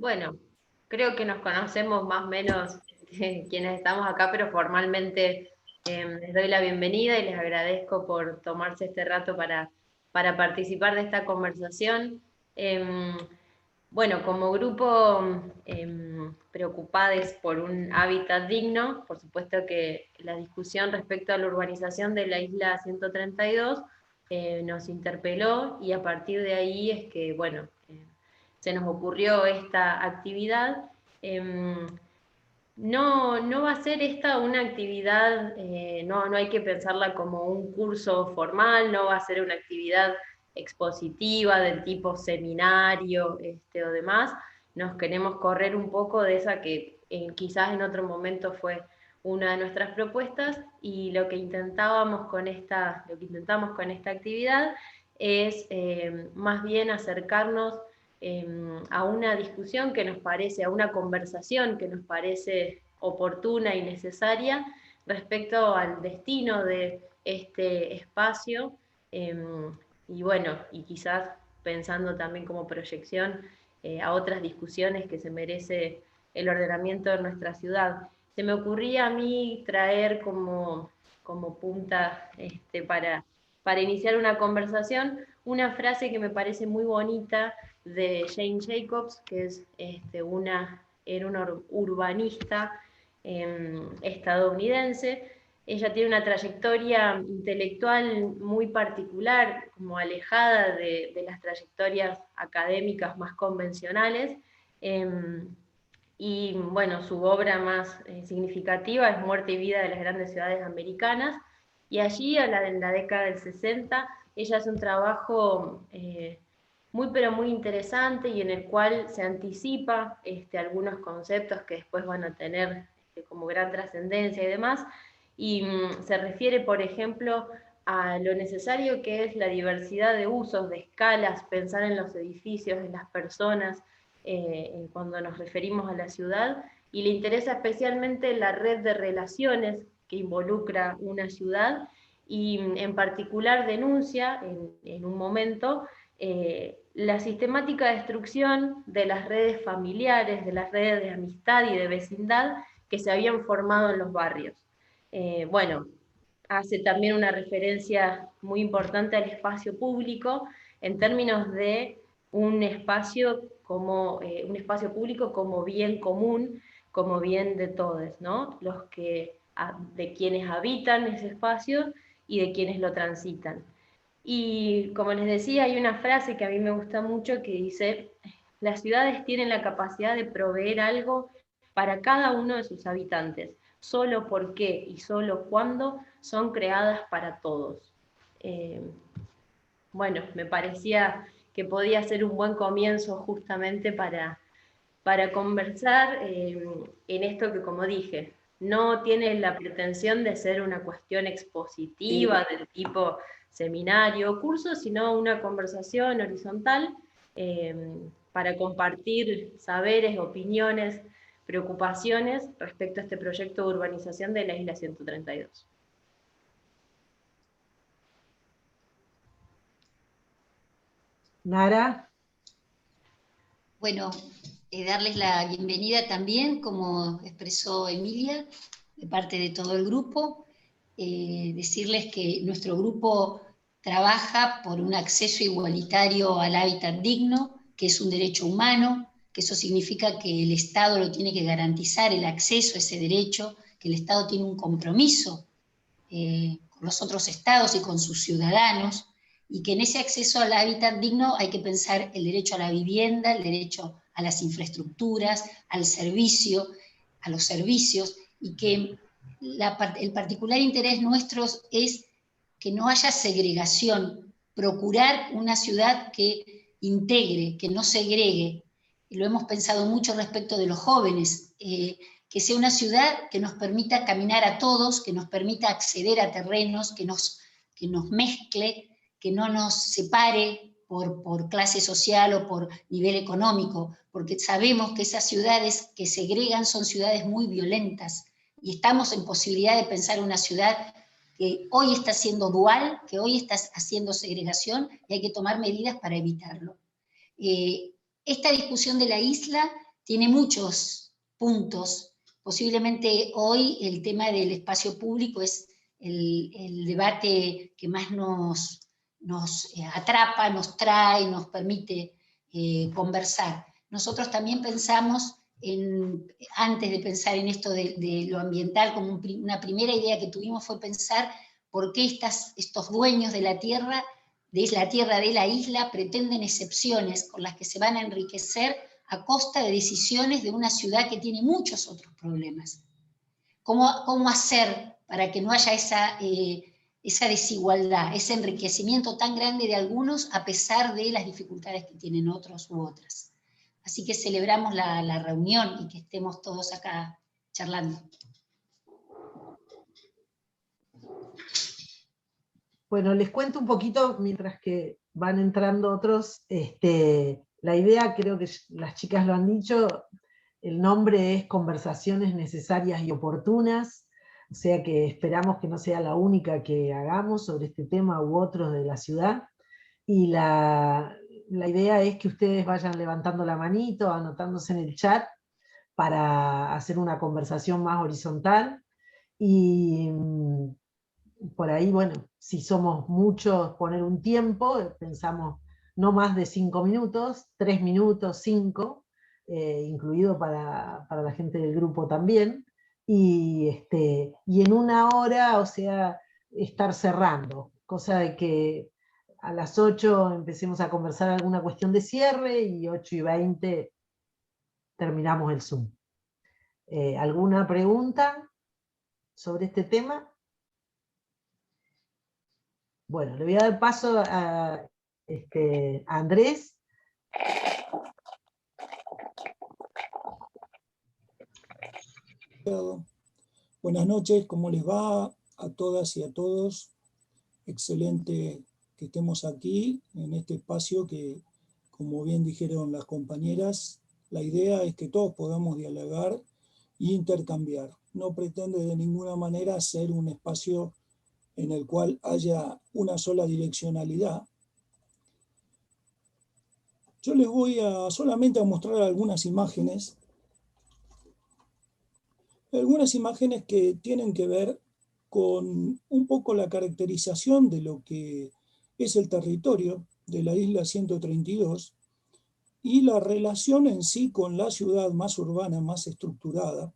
Bueno, creo que nos conocemos más o menos quienes estamos acá, pero formalmente les doy la bienvenida y les agradezco por tomarse este rato para participar de esta conversación. Em, bueno, como grupo preocupados por un hábitat digno, por supuesto que la discusión respecto a la urbanización de la isla 132 nos interpeló y a partir de ahí es que, bueno, se nos ocurrió esta actividad. No va a ser esta una actividad, no hay que pensarla como un curso formal, no va a ser una actividad expositiva del tipo seminario o demás. Nos queremos correr un poco de esa que quizás en otro momento fue una de nuestras propuestas, y lo que intentamos con esta actividad es más bien acercarnos a una discusión que nos parece, a una conversación que nos parece oportuna y necesaria respecto al destino de este espacio, eh, y bueno, y quizás pensando también como proyección a otras discusiones que se merece el ordenamiento de nuestra ciudad. Se me ocurría a mí traer como punta para iniciar una conversación una frase que me parece muy bonita de Jane Jacobs, que es era una urbanista estadounidense. Ella tiene una trayectoria intelectual muy particular, como alejada de las trayectorias académicas más convencionales. Eh, y bueno, su obra más significativa es Muerte y Vida de las Grandes Ciudades Americanas. Y allí, en la década del 60, ella hace un trabajo muy pero muy interesante y en el cual se anticipa algunos conceptos que después van a tener como gran trascendencia y demás, y se refiere, por ejemplo, a lo necesario que es la diversidad de usos, de escalas, pensar en los edificios, en las personas, cuando nos referimos a la ciudad, y le interesa especialmente la red de relaciones que involucra una ciudad, y en particular denuncia en un momento la sistemática destrucción de las redes familiares, de las redes de amistad y de vecindad que se habían formado en los barrios. Bueno, hace también una referencia muy importante al espacio público en términos de un espacio público como bien común, como bien de todos, ¿no? De quienes habitan ese espacio y de quienes lo transitan. Y como les decía, hay una frase que a mí me gusta mucho que dice: las ciudades tienen la capacidad de proveer algo para cada uno de sus habitantes, solo porque y solo cuando son creadas para todos. Eh, bueno, me parecía que podía ser un buen comienzo justamente para conversar en esto que, como dije, no tiene la pretensión de ser una cuestión expositiva del tipo seminario o curso, sino una conversación horizontal eh, para compartir saberes, opiniones, preocupaciones respecto a este proyecto de urbanización de la Isla 132. Nara. Bueno, darles la bienvenida también, como expresó Emilia, de parte de todo el grupo. Decirles que nuestro grupo trabaja por un acceso igualitario al hábitat digno, que es un derecho humano, que eso significa que el Estado lo tiene que garantizar, el acceso a ese derecho, que el Estado tiene un compromiso con los otros estados y con sus ciudadanos, y que en ese acceso al hábitat digno hay que pensar el derecho a la vivienda, el derecho a las infraestructuras, al servicio, a los servicios, y que el particular interés nuestro es que no haya segregación, procurar una ciudad que integre, que no segregue. Lo hemos pensado mucho respecto de los jóvenes, que sea una ciudad que nos permita caminar a todos, que nos permita acceder a terrenos, que nos mezcle, que no nos separe por clase social o por nivel económico, porque sabemos que esas ciudades que segregan son ciudades muy violentas, y estamos en posibilidad de pensar una ciudad que hoy está siendo dual, que hoy está haciendo segregación, y hay que tomar medidas para evitarlo. Esta discusión de la isla tiene muchos puntos. Posiblemente hoy el tema del espacio público es el debate que más nos atrapa, nos trae, nos permite conversar. Nosotros también pensamos, antes de pensar en esto de lo ambiental, como una primera idea que tuvimos fue pensar por qué estos dueños de la tierra de la isla pretenden excepciones con las que se van a enriquecer a costa de decisiones de una ciudad que tiene muchos otros problemas. ¿Cómo hacer para que no haya esa desigualdad, ese enriquecimiento tan grande de algunos a pesar de las dificultades que tienen otros u otras? Así que celebramos la reunión y que estemos todos acá charlando. Bueno, les cuento un poquito mientras que van entrando otros. La idea, creo que las chicas lo han dicho, el nombre es Conversaciones Necesarias y Oportunas, o sea que esperamos que no sea la única que hagamos sobre este tema u otros de la ciudad. Y la idea es que ustedes vayan levantando la manito, anotándose en el chat para hacer una conversación más horizontal. Y por ahí, bueno, si somos muchos, poner un tiempo, pensamos no más de 5 minutos, 3 minutos, 5, incluido para la gente del grupo también, y en 1 hora, o sea, estar cerrando, cosa de que a las 8 empecemos a conversar alguna cuestión de cierre y 8:20 terminamos el Zoom. ¿Alguna pregunta sobre este tema? Bueno, le voy a dar paso a Andrés. Buenas noches, ¿cómo les va a todas y a todos? Excelente que estemos aquí en este espacio que, como bien dijeron las compañeras, la idea es que todos podamos dialogar e intercambiar. No pretende de ninguna manera ser un espacio en el cual haya una sola direccionalidad. Yo les voy solamente a mostrar algunas imágenes que tienen que ver con un poco la caracterización de lo que es el territorio de la isla 132 y la relación en sí con la ciudad más urbana, más estructurada.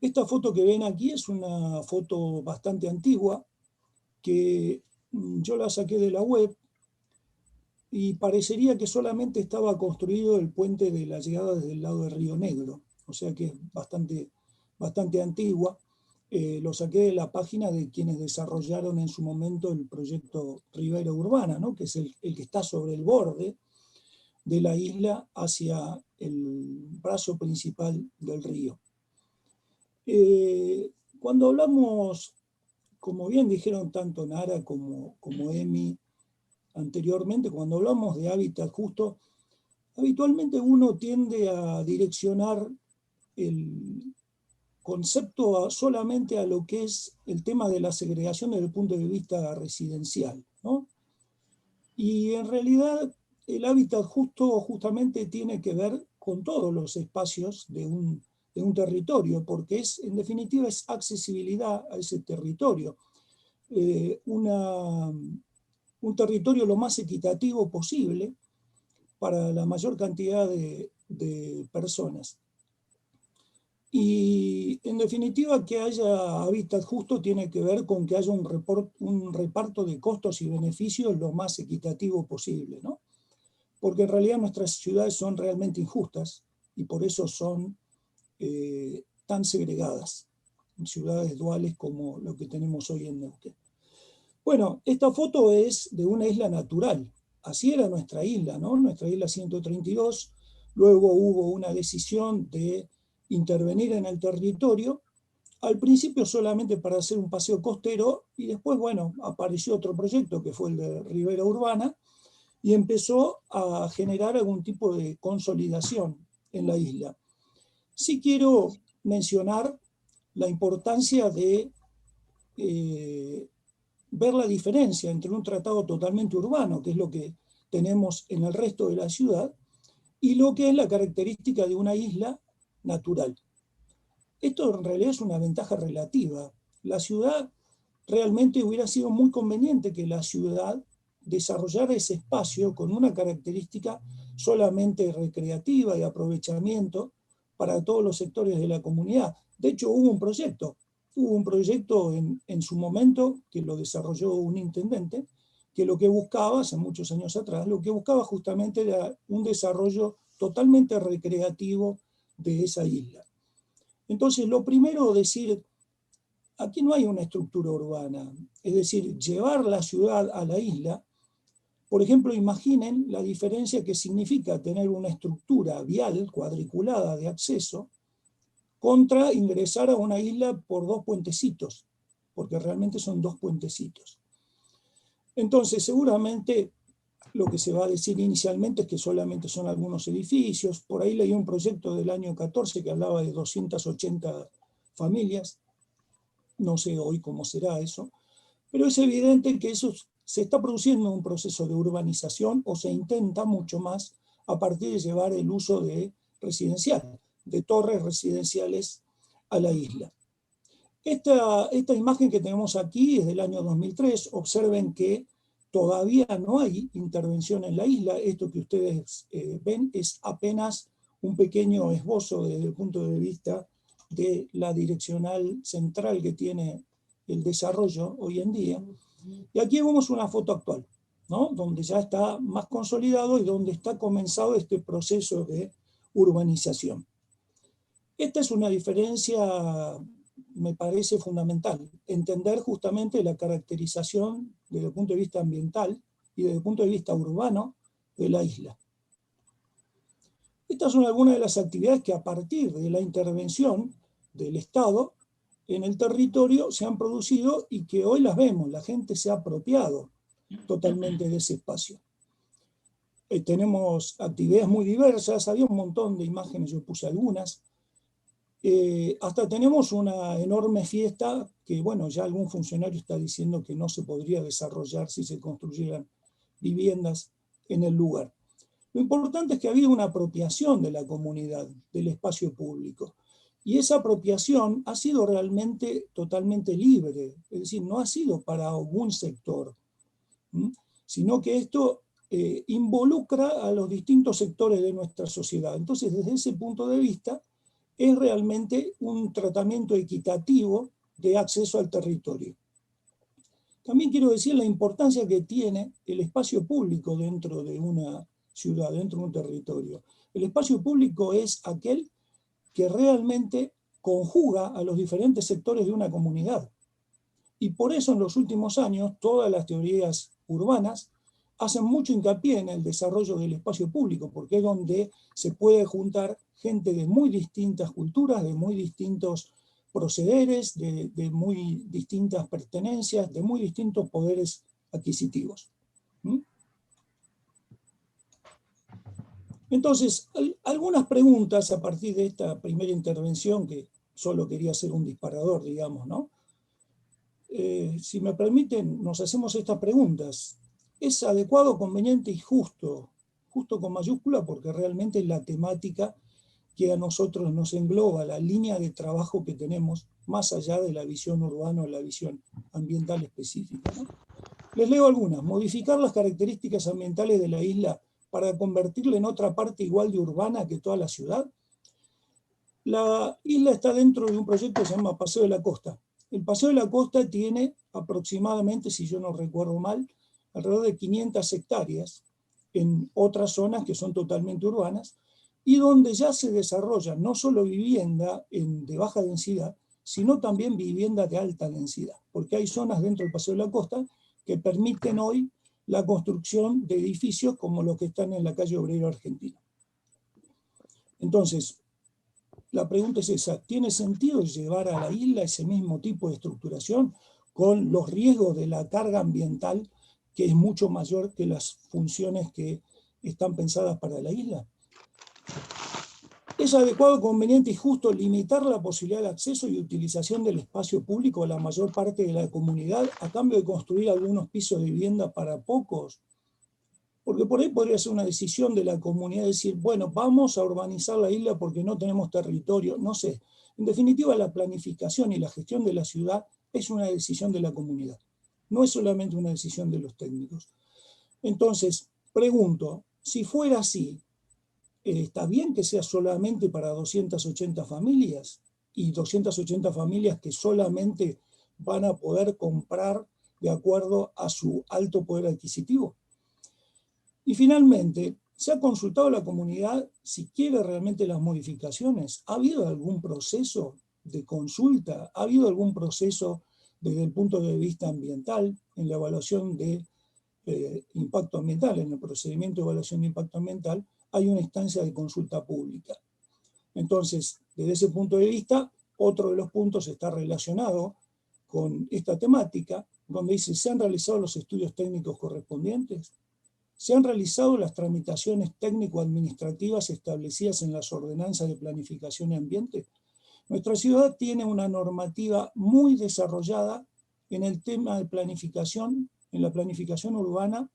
Esta foto que ven aquí es una foto bastante antigua que yo la saqué de la web y parecería que solamente estaba construido el puente de la llegada desde el lado de Río Negro, o sea que es bastante antigua. Lo saqué de la página de quienes desarrollaron en su momento el proyecto Ribera Urbana, ¿no? Que es el que está sobre el borde de la isla hacia el brazo principal del río. Cuando hablamos, como bien dijeron tanto Nara como Emi anteriormente, cuando hablamos de hábitat justo, habitualmente uno tiende a direccionar el concepto solamente a lo que es el tema de la segregación desde el punto de vista residencial, ¿no? Y en realidad el hábitat justo justamente tiene que ver con todos los espacios de un territorio, porque en definitiva es accesibilidad a ese territorio. Un territorio lo más equitativo posible para la mayor cantidad de personas. Y en definitiva que haya hábitat justo tiene que ver con que haya un reparto de costos y beneficios lo más equitativo posible, ¿no? Porque en realidad nuestras ciudades son realmente injustas y por eso son tan segregadas, ciudades duales como lo que tenemos hoy en Neuquén. Bueno, esta foto es de una isla natural. Así era nuestra isla, ¿no? Nuestra isla 132. Luego hubo una decisión de intervenir en el territorio, al principio solamente para hacer un paseo costero, y después, bueno, apareció otro proyecto que fue el de Ribera Urbana, y empezó a generar algún tipo de consolidación en la isla. Sí quiero mencionar la importancia de ver la diferencia entre un tratado totalmente urbano, que es lo que tenemos en el resto de la ciudad, y lo que es la característica de una isla natural. Esto en realidad es una ventaja relativa. La ciudad realmente hubiera sido muy conveniente que la ciudad desarrollara ese espacio con una característica solamente recreativa y aprovechamiento para todos los sectores de la comunidad. De hecho, hubo un proyecto en su momento que lo desarrolló un intendente, que lo que buscaba, hace muchos años atrás, lo que buscaba justamente era un desarrollo totalmente recreativo de esa isla. Entonces, lo primero, decir, aquí no hay una estructura urbana, es decir, llevar la ciudad a la isla. Por ejemplo, imaginen la diferencia que significa tener una estructura vial cuadriculada de acceso contra ingresar a una isla por 2 puentecitos, porque realmente son 2 puentecitos. Entonces, seguramente lo que se va a decir inicialmente es que solamente son algunos edificios. Por ahí leí un proyecto del año 14 que hablaba de 280 familias. No sé hoy cómo será eso, pero es evidente que eso se está produciendo un proceso de urbanización, o se intenta mucho más a partir de llevar el uso de residencial, de torres residenciales a la isla. Esta imagen que tenemos aquí es del año 2003. Observen que todavía no hay intervención en la isla. Esto que ustedes ven es apenas un pequeño esbozo desde el punto de vista de la direccional central que tiene el desarrollo hoy en día. Y aquí vemos una foto actual, ¿no? Donde ya está más consolidado y donde está comenzado este proceso de urbanización. Esta es una diferencia, me parece fundamental, entender justamente la caracterización desde el punto de vista ambiental y desde el punto de vista urbano de la isla. Estas son algunas de las actividades que a partir de la intervención del Estado en el territorio se han producido y que hoy las vemos. La gente se ha apropiado totalmente de ese espacio. Tenemos actividades muy diversas, había un montón de imágenes, yo puse algunas. Hasta tenemos una enorme fiesta que, bueno, ya algún funcionario está diciendo que no se podría desarrollar si se construyeran viviendas en el lugar. Lo importante es que ha habido una apropiación de la comunidad, del espacio público. Y esa apropiación ha sido realmente totalmente libre, es decir, no ha sido para algún sector, sino que esto involucra a los distintos sectores de nuestra sociedad. Entonces, desde ese punto de vista, es realmente un tratamiento equitativo de acceso al territorio. También quiero decir la importancia que tiene el espacio público dentro de una ciudad, dentro de un territorio. El espacio público es aquel que realmente conjuga a los diferentes sectores de una comunidad. Y por eso en los últimos años todas las teorías urbanas hacen mucho hincapié en el desarrollo del espacio público, porque es donde se puede juntar gente de muy distintas culturas, de muy distintos procederes, de muy distintas pertenencias, de muy distintos poderes adquisitivos. Entonces, algunas preguntas a partir de esta primera intervención, que solo quería ser un disparador, digamos, ¿no? Si me permiten, nos hacemos estas preguntas. ¿Es adecuado, conveniente y justo? Justo con mayúscula, porque realmente es la temática que a nosotros nos engloba, la línea de trabajo que tenemos, más allá de la visión urbana o la visión ambiental específica, ¿no? Les leo algunas. Modificar las características ambientales de la isla para convertirla en otra parte igual de urbana que toda la ciudad. La isla está dentro de un proyecto que se llama Paseo de la Costa. El Paseo de la Costa tiene aproximadamente, si yo no recuerdo mal, alrededor de 500 hectáreas en otras zonas que son totalmente urbanas y donde ya se desarrolla no solo vivienda de baja densidad, sino también vivienda de alta densidad, porque hay zonas dentro del Paseo de la Costa que permiten hoy la construcción de edificios como los que están en la calle Obrero Argentina. Entonces, la pregunta es esa: ¿tiene sentido llevar a la isla ese mismo tipo de estructuración con los riesgos de la carga ambiental, que es mucho mayor que las funciones que están pensadas para la isla? ¿Es adecuado, conveniente y justo limitar la posibilidad de acceso y utilización del espacio público a la mayor parte de la comunidad a cambio de construir algunos pisos de vivienda para pocos? Porque por ahí podría ser una decisión de la comunidad, decir, bueno, vamos a urbanizar la isla porque no tenemos territorio, no sé. En definitiva, la planificación y la gestión de la ciudad es una decisión de la comunidad, no es solamente una decisión de los técnicos. Entonces, pregunto, si fuera así, ¿está bien que sea solamente para 280 familias? Y 280 familias que solamente van a poder comprar de acuerdo a su alto poder adquisitivo. Y finalmente, ¿se ha consultado a la comunidad si quiere realmente las modificaciones? ¿Ha habido algún proceso de consulta? ¿Ha habido algún proceso desde el punto de vista ambiental en la evaluación de impacto ambiental? En el procedimiento de evaluación de impacto ambiental hay una instancia de consulta pública. Entonces, desde ese punto de vista, otro de los puntos está relacionado con esta temática, donde dice, ¿se han realizado los estudios técnicos correspondientes? ¿Se han realizado las tramitaciones técnico-administrativas establecidas en las ordenanzas de planificación y ambiente? Nuestra ciudad tiene una normativa muy desarrollada en el tema de planificación, en la planificación urbana,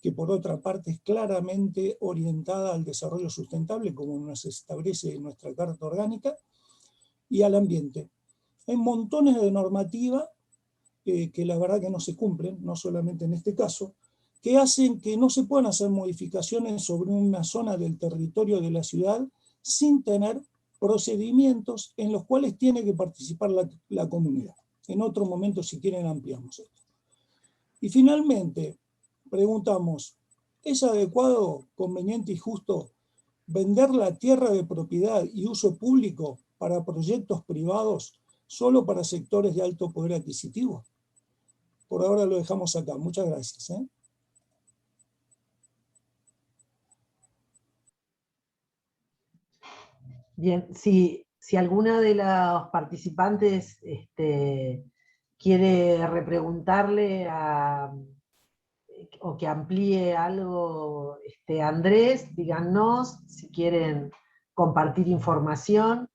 que por otra parte es claramente orientada al desarrollo sustentable, como nos establece en nuestra Carta Orgánica, y al ambiente. Hay montones de normativa que la verdad que no se cumplen, no solamente en este caso, que hacen que no se puedan hacer modificaciones sobre una zona del territorio de la ciudad sin tener procedimientos en los cuales tiene que participar la comunidad. En otro momento, si quieren, ampliamos esto. Y finalmente, preguntamos, ¿es adecuado, conveniente y justo vender la tierra de propiedad y uso público para proyectos privados solo para sectores de alto poder adquisitivo? Por ahora lo dejamos acá. Muchas gracias. Bien, si alguna de los participantes quiere repreguntarle o que amplíe algo, Andrés, díganos si quieren compartir información.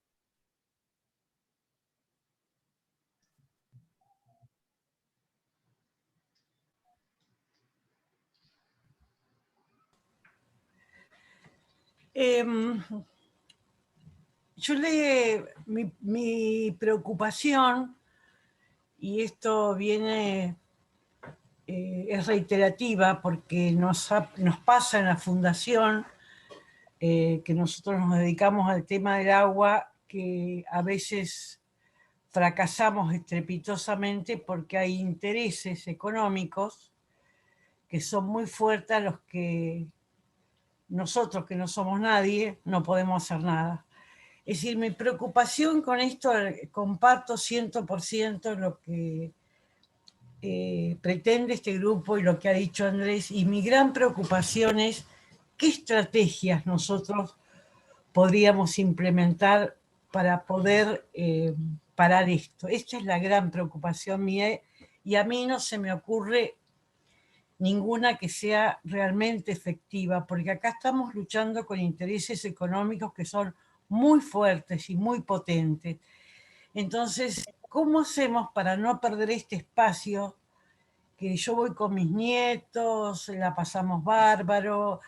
Mi preocupación, y esto viene, es reiterativa porque nos pasa en la fundación, que nosotros nos dedicamos al tema del agua, que a veces fracasamos estrepitosamente porque hay intereses económicos que son muy fuertes a los que nosotros, que no somos nadie, no podemos hacer nada. Es decir, mi preocupación con esto, comparto 100% lo que pretende este grupo y lo que ha dicho Andrés, y mi gran preocupación es qué estrategias nosotros podríamos implementar para poder parar esto. Esta es la gran preocupación mía y a mí no se me ocurre ninguna que sea realmente efectiva, porque acá estamos luchando con intereses económicos que son muy fuertes y muy potentes. Entonces, ¿cómo hacemos para no perder este espacio? Que yo voy con mis nietos, la pasamos bárbaro,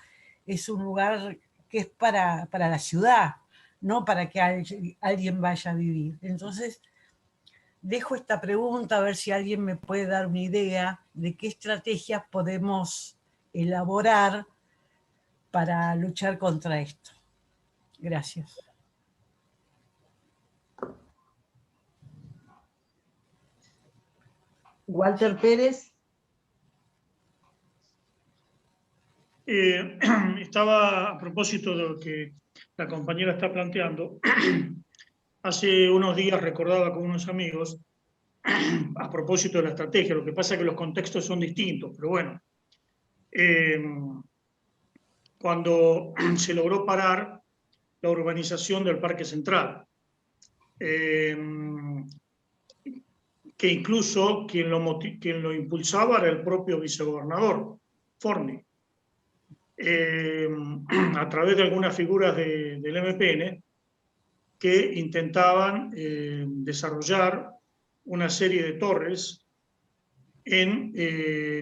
es un lugar que es para la ciudad, no para que alguien vaya a vivir. Entonces, dejo esta pregunta a ver si alguien me puede dar una idea de qué estrategias podemos elaborar para luchar contra esto. Gracias. Walter Pérez. Estaba a propósito de lo que la compañera está planteando. Hace unos días recordaba con unos amigos a propósito de la estrategia. Lo que pasa es que los contextos son distintos, pero bueno. Cuando se logró parar la urbanización del Parque Central, que incluso quien lo impulsaba era el propio vicegobernador, Forni, a través de algunas figuras del MPN que intentaban desarrollar una serie de torres en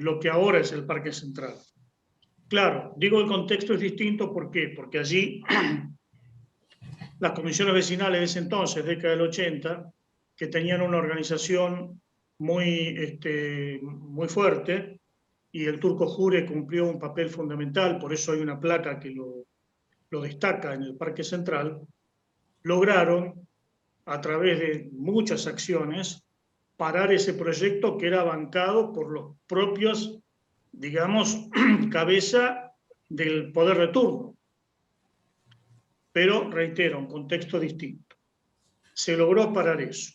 lo que ahora es el Parque Central, Claro, digo el contexto es distinto, ¿por qué? Porque allí las comisiones vecinales de ese entonces, década del 80, que tenían una organización muy fuerte, y el Turco Jure cumplió un papel fundamental, por eso hay una placa que lo destaca en el Parque Central, lograron, a través de muchas acciones, parar ese proyecto que era bancado por los propios, digamos, cabeza del poder de turno. Pero, reitero, un contexto distinto. Se logró parar eso.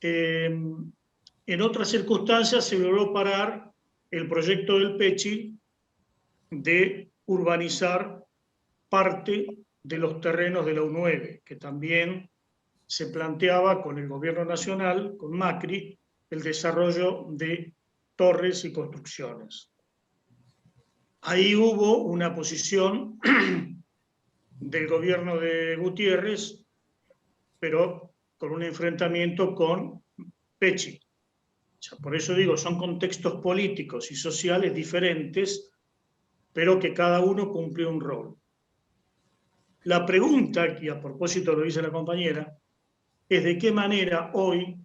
En otras circunstancias se logró parar el proyecto del Pechi de urbanizar parte de los terrenos de la U9, que también se planteaba con el gobierno nacional, con Macri, el desarrollo de torres y construcciones. Ahí hubo una posición del gobierno de Gutiérrez, pero con un enfrentamiento con Pechi. O sea, por eso digo, son contextos políticos y sociales diferentes, pero que cada uno cumple un rol. La pregunta, que a propósito lo dice la compañera, es de qué manera hoy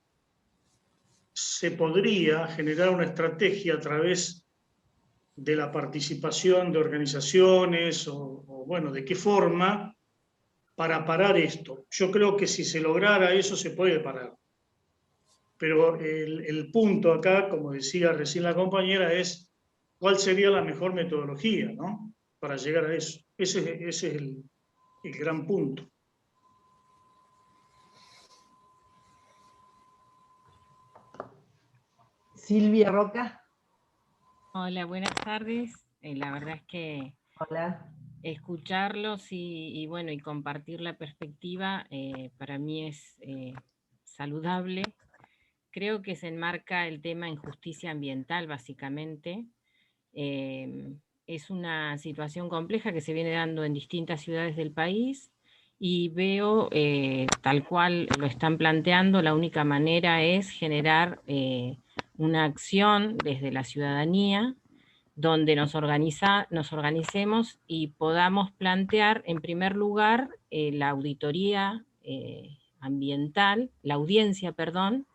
se podría generar una estrategia a través de la participación de organizaciones o bueno, de qué forma para parar esto. Yo creo que si se lograra eso se puede parar. Pero el punto acá, como decía recién la compañera, es cuál sería la mejor metodología, ¿no? Para llegar a eso. Ese es el gran punto. Silvia Roca. Hola, buenas tardes. La verdad es que Hola. escucharlos y bueno, y compartir la perspectiva para mí es saludable. Creo que se enmarca el tema en justicia ambiental, básicamente. Es una situación compleja que se viene dando en distintas ciudades del país y veo, tal cual lo están planteando, la única manera es generar una acción desde la ciudadanía donde nos organicemos y podamos plantear, en primer lugar, la auditoría ambiental, la audiencia, perdón,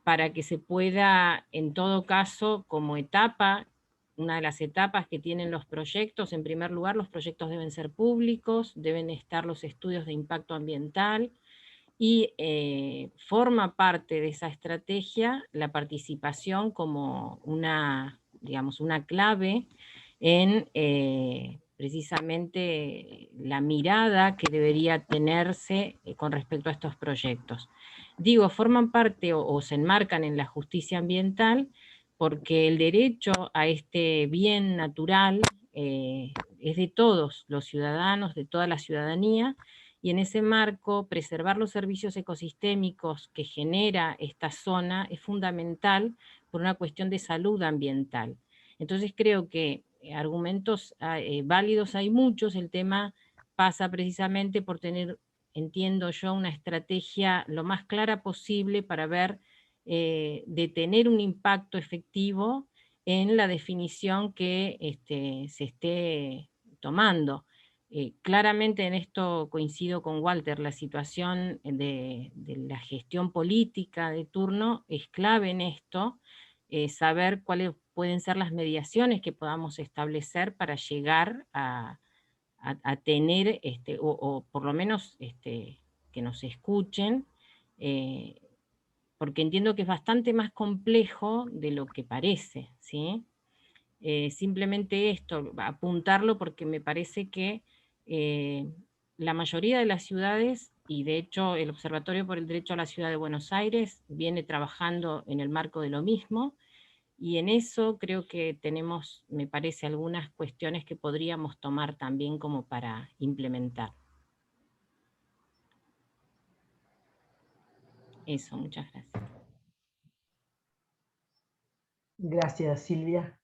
para que se pueda, en todo caso, como etapa, una de las etapas que tienen los proyectos, en primer lugar, los proyectos deben ser públicos, deben estar los estudios de impacto ambiental, y forma parte de esa estrategia la participación como una, digamos, una clave en precisamente la mirada que debería tenerse con respecto a estos proyectos. Digo, forman parte o se enmarcan en la justicia ambiental porque el derecho a este bien natural es de todos los ciudadanos, de toda la ciudadanía, y en ese marco preservar los servicios ecosistémicos que genera esta zona es fundamental por una cuestión de salud ambiental. Entonces creo que argumentos válidos hay muchos, el tema pasa precisamente por tener, entiendo yo, una estrategia lo más clara posible para ver de tener un impacto efectivo en la definición que se esté tomando. Claramente en esto coincido con Walter, la situación de la gestión política de turno es clave en esto, saber cuáles pueden ser las mediaciones que podamos establecer para llegar a tener, o por lo menos que nos escuchen, porque entiendo que es bastante más complejo de lo que parece, ¿sí? Simplemente esto, apuntarlo porque me parece que la mayoría de las ciudades, y de hecho el Observatorio por el Derecho a la Ciudad de Buenos Aires viene trabajando en el marco de lo mismo, y en eso creo que tenemos, me parece, algunas cuestiones que podríamos tomar también como para implementar. Eso, muchas gracias. Gracias, Silvia.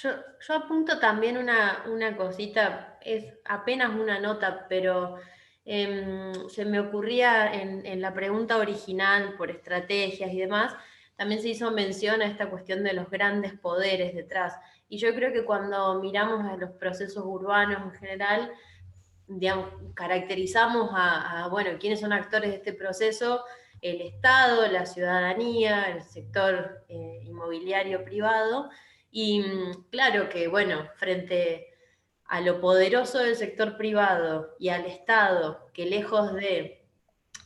Yo apunto también una cosita, es apenas una nota, pero se me ocurría en la pregunta original por estrategias y demás, también se hizo mención a esta cuestión de los grandes poderes detrás. Y yo creo que cuando miramos a los procesos urbanos en general, digamos, caracterizamos bueno, quiénes son actores de este proceso: el Estado, la ciudadanía, el sector inmobiliario privado, y claro que, bueno, frente a lo poderoso del sector privado y al Estado, que lejos de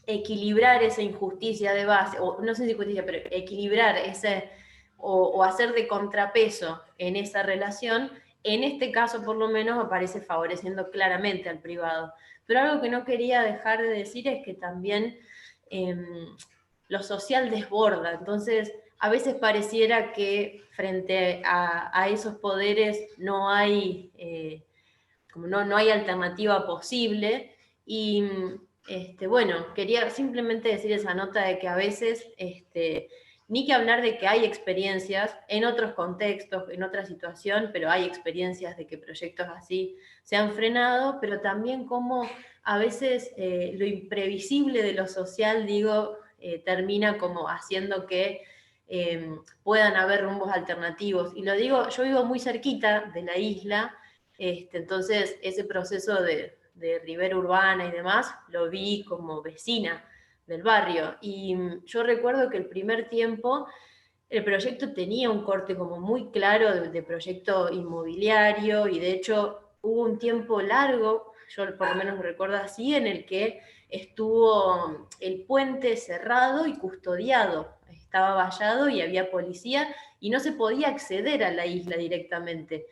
equilibrar esa injusticia de base, o no sé si injusticia, pero equilibrar ese, o hacer de contrapeso en esa relación, en este caso por lo menos aparece favoreciendo claramente al privado. Pero algo que no quería dejar de decir es que también lo social desborda, entonces a veces pareciera que frente a esos poderes no hay, como no hay alternativa posible, y bueno, quería simplemente decir esa nota de que a veces, ni que hablar de que hay experiencias en otros contextos, en otra situación, pero hay experiencias de que proyectos así se han frenado, pero también como a veces lo imprevisible de lo social, digo, termina como haciendo que puedan haber rumbos alternativos. Y lo digo, yo vivo muy cerquita de la isla, entonces ese proceso de ribera urbana y demás, lo vi como vecina del barrio. Y yo recuerdo que el primer tiempo el proyecto tenía un corte como muy claro de proyecto inmobiliario, y de hecho hubo un tiempo largo, yo por lo menos lo recuerdo así, en el que estuvo el puente cerrado y custodiado, estaba vallado y había policía y no se podía acceder a la isla directamente.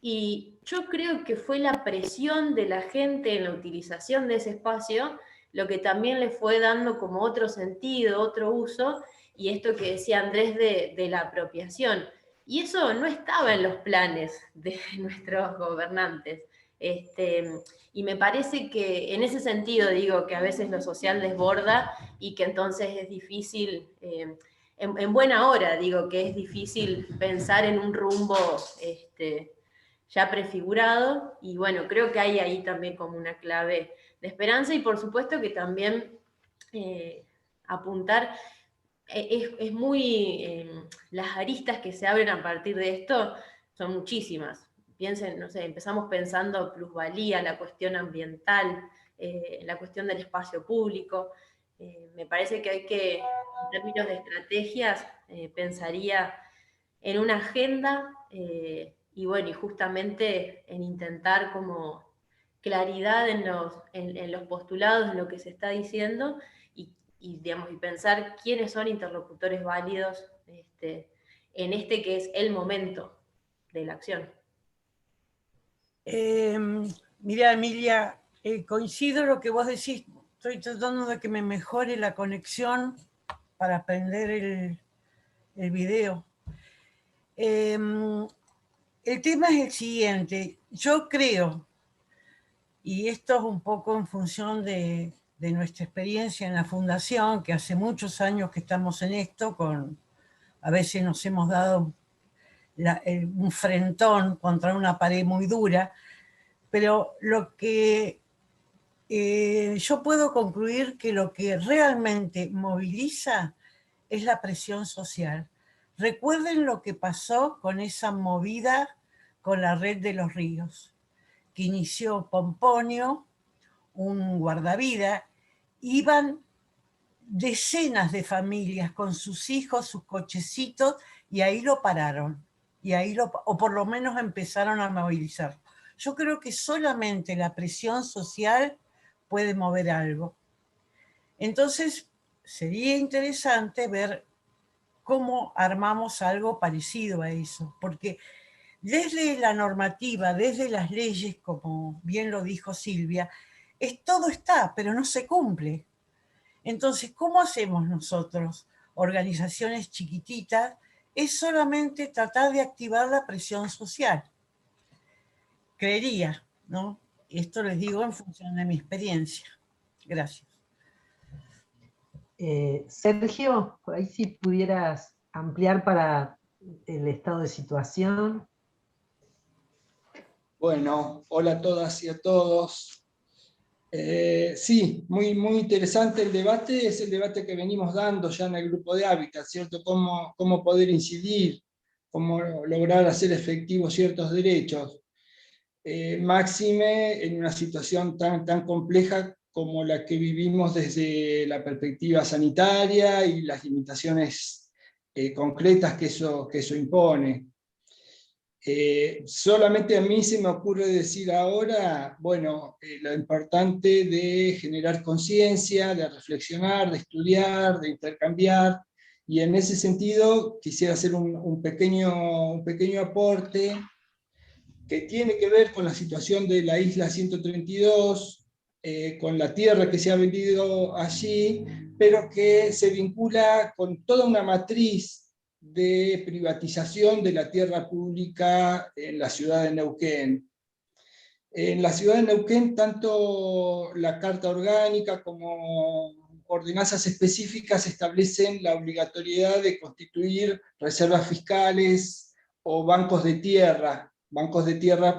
Y yo creo que fue la presión de la gente en la utilización de ese espacio lo que también le fue dando como otro sentido, otro uso, y esto que decía Andrés de la apropiación. Y eso no estaba en los planes de nuestros gobernantes. Y me parece que en ese sentido digo que a veces lo social desborda y que entonces es difícil, en buena hora digo que es difícil pensar en un rumbo ya prefigurado, y bueno, creo que hay ahí también como una clave de esperanza, y por supuesto que también apuntar, es muy, las aristas que se abren a partir de esto son muchísimas. Piensen, no sé, empezamos pensando plusvalía, la cuestión ambiental, la cuestión del espacio público. Me parece que hay que, en términos de estrategias, pensaría en una agenda, y bueno, y justamente en intentar como claridad en los postulados, en lo que se está diciendo, digamos, y pensar quiénes son interlocutores válidos en que es el momento de la acción. Mira, Emilia, coincido en lo que vos decís, estoy tratando de que me mejore la conexión para prender el video. El tema es el siguiente, yo creo, y esto es un poco en función de nuestra experiencia en la fundación, que hace muchos años que estamos en esto, a veces nos hemos dado un frentón contra una pared muy dura, pero lo que yo puedo concluir que lo que realmente moviliza es la presión social. Recuerden lo que pasó con esa movida con la red de los ríos, que inició Pomponio, un guardavida, iban decenas de familias con sus hijos, sus cochecitos, y ahí lo pararon, o por lo menos empezaron a movilizar. Yo creo que solamente la presión social puede mover algo. Entonces, sería interesante ver cómo armamos algo parecido a eso, porque desde la normativa, desde las leyes, como bien lo dijo Silvia, todo está, pero no se cumple. Entonces, ¿cómo hacemos nosotros, organizaciones chiquititas? Es solamente tratar de activar la presión social. Creería, ¿no? Esto les digo en función de mi experiencia. Gracias. Sergio, por ahí si pudieras ampliar para el estado de situación. Bueno, hola a todas y a todos. Sí, muy interesante el debate, es el debate que venimos dando ya en el grupo de Hábitat, ¿cierto? Cómo poder incidir, cómo lograr hacer efectivos ciertos derechos. Máxime en una situación tan compleja como la que vivimos desde la perspectiva sanitaria y las limitaciones concretas que eso impone. Solamente a mí se me ocurre decir ahora, bueno, lo importante de generar conciencia, de reflexionar, de estudiar, de intercambiar, y en ese sentido quisiera hacer un pequeño aporte que tiene que ver con la situación de la isla 132, con la tierra que se ha vendido allí, pero que se vincula con toda una matriz de privatización de la tierra pública en la ciudad de Neuquén. En la ciudad de Neuquén, tanto la Carta Orgánica como ordenanzas específicas establecen la obligatoriedad de constituir reservas fiscales o bancos de tierra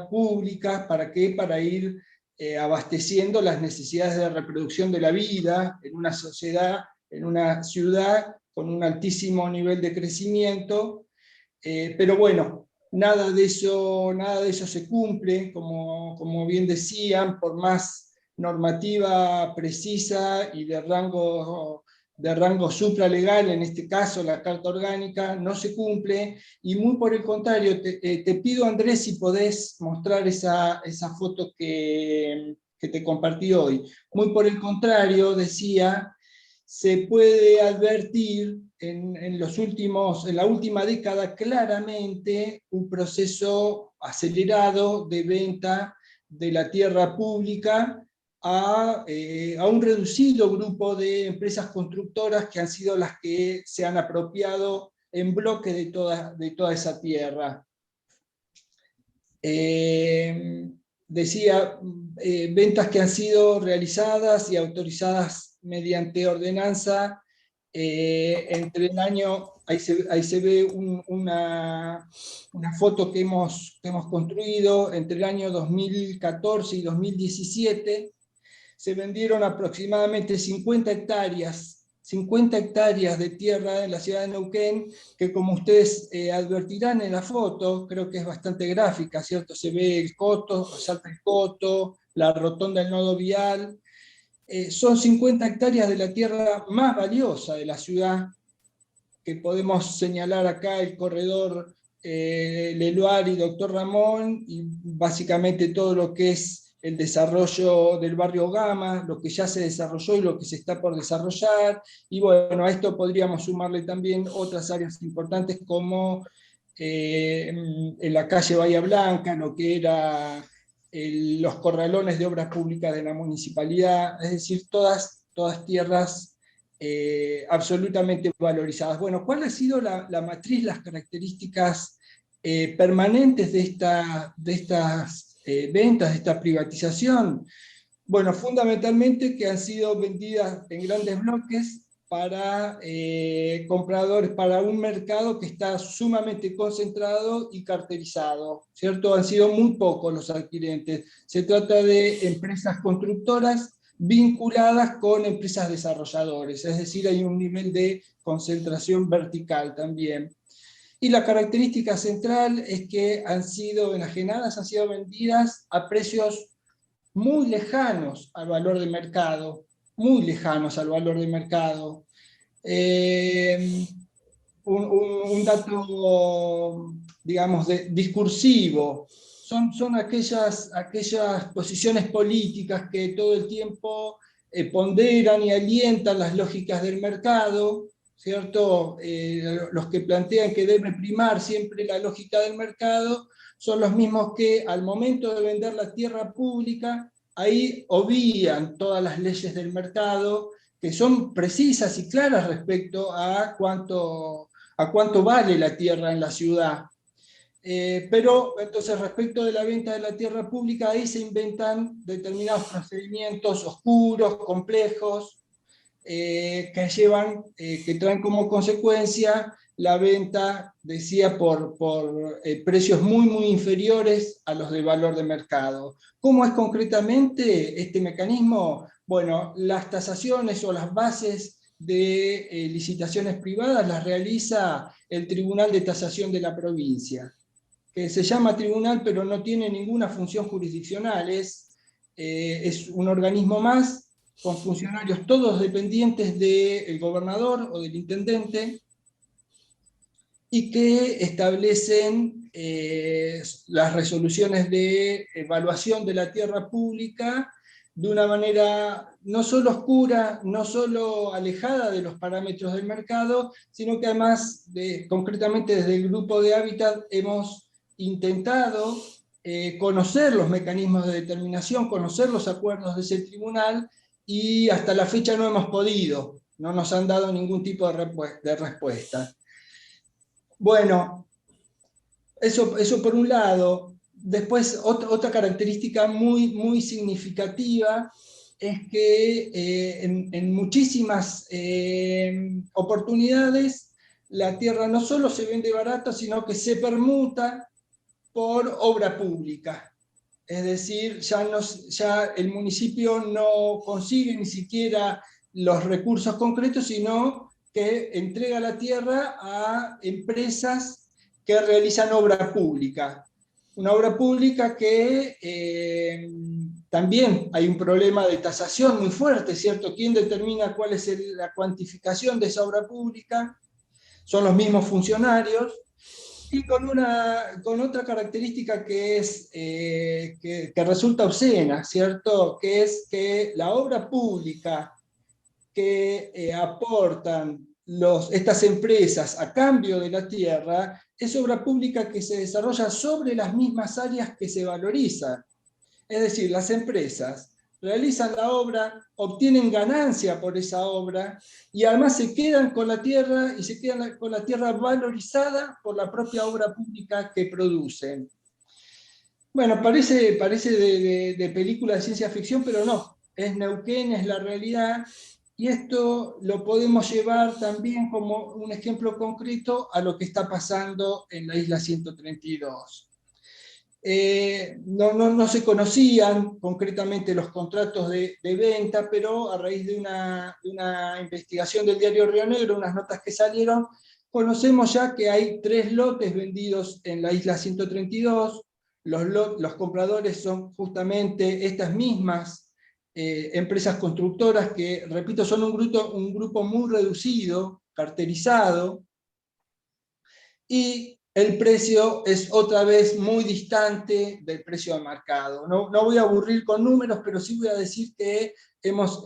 públicas. ¿Para qué? Para ir abasteciendo las necesidades de reproducción de la vida en una sociedad, en una ciudad con un altísimo nivel de crecimiento, pero bueno, nada de eso se cumple, como bien decían, por más normativa precisa y de rango supralegal, en este caso la Carta Orgánica, no se cumple, y muy por el contrario, te pido, Andrés, si podés mostrar esa foto que te compartí hoy. Muy por el contrario, decía, se puede advertir en la última década claramente un proceso acelerado de venta de la tierra pública a un reducido grupo de empresas constructoras que han sido las que se han apropiado en bloque de toda esa tierra. Decía, ventas que han sido realizadas y autorizadas mediante ordenanza entre el año, ahí se ve una foto que hemos construido, entre el año 2014 y 2017, se vendieron aproximadamente 50 hectáreas de tierra en la ciudad de Neuquén, que como ustedes advertirán en la foto, creo que es bastante gráfica, ¿cierto? Se ve el coto, resalta el coto, la rotonda del nodo vial. Son 50 hectáreas de la tierra más valiosa de la ciudad, que podemos señalar acá el corredor Leloir y Doctor Ramón, y básicamente todo lo que es el desarrollo del barrio Gama, lo que ya se desarrolló y lo que se está por desarrollar, y bueno, a esto podríamos sumarle también otras áreas importantes como en la calle Bahía Blanca, lo que era los corralones de obras públicas de la municipalidad, es decir, todas tierras absolutamente valorizadas. Bueno, ¿cuál ha sido la matriz, las características permanentes de estas ventas, de esta privatización? Bueno, fundamentalmente que han sido vendidas en grandes bloques para compradores, para un mercado que está sumamente concentrado y cartelizado, ¿cierto? Han sido muy pocos los adquirentes. Se trata de empresas constructoras vinculadas con empresas desarrolladores, es decir, hay un nivel de concentración vertical también. Y la característica central es que han sido enajenadas, han sido vendidas a precios muy lejanos al valor de mercado, muy lejanos al valor de mercado. Un dato, digamos, discursivo, son aquellas posiciones políticas que todo el tiempo ponderan y alientan las lógicas del mercado, ¿cierto? Los que plantean que debe primar siempre la lógica del mercado son los mismos que al momento de vender la tierra pública, ahí obvían todas las leyes del mercado, que son precisas y claras respecto a cuánto vale la tierra en la ciudad. Pero entonces respecto de la venta de la tierra pública, ahí se inventan determinados procedimientos oscuros, complejos, que traen como consecuencia la venta, decía, por precios muy inferiores a los de valor de mercado. ¿Cómo es concretamente este mecanismo? Bueno, las tasaciones o las bases de licitaciones privadas las realiza el Tribunal de Tasación de la provincia, que se llama tribunal pero no tiene ninguna función jurisdiccional, es un organismo más, con funcionarios todos dependientes del gobernador o del intendente, y que establecen las resoluciones de evaluación de la tierra pública de una manera no solo oscura, no solo alejada de los parámetros del mercado, sino que además, concretamente desde el Grupo de Hábitat, hemos intentado conocer los mecanismos de determinación, conocer los acuerdos de ese tribunal, y hasta la fecha no hemos podido, no nos han dado ningún tipo de respuesta. Bueno, eso por un lado. Después, otra característica muy significativa es que en muchísimas oportunidades la tierra no solo se vende barata, sino que se permuta por obra pública. Es decir, ya el municipio no consigue ni siquiera los recursos concretos, sino que entrega la tierra a empresas que realizan obra pública. Una obra pública que también hay un problema de tasación muy fuerte, ¿cierto? ¿Quién determina cuál es la cuantificación de esa obra pública? Son los mismos funcionarios. Y con otra característica que es que resulta obscena, ¿cierto? Que es que la obra pública que aportan estas empresas a cambio de la tierra es obra pública que se desarrolla sobre las mismas áreas que se valoriza. Es decir, las empresas realizan la obra, obtienen ganancia por esa obra, y además se quedan con la tierra, y se quedan con la tierra valorizada por la propia obra pública que producen. Bueno, parece de película de ciencia ficción, pero no, es Neuquén, es la realidad, y esto lo podemos llevar también como un ejemplo concreto a lo que está pasando en la isla 132. No se conocían concretamente los contratos de venta, pero a raíz de una investigación del diario Río Negro, unas notas que salieron, conocemos ya que hay 3 lotes vendidos en la isla 132. Los compradores son justamente estas mismas empresas constructoras que, repito, son un grupo muy reducido, carterizado, y el precio es otra vez muy distante del precio de mercado. No voy a aburrir con números, pero sí voy a decir que hemos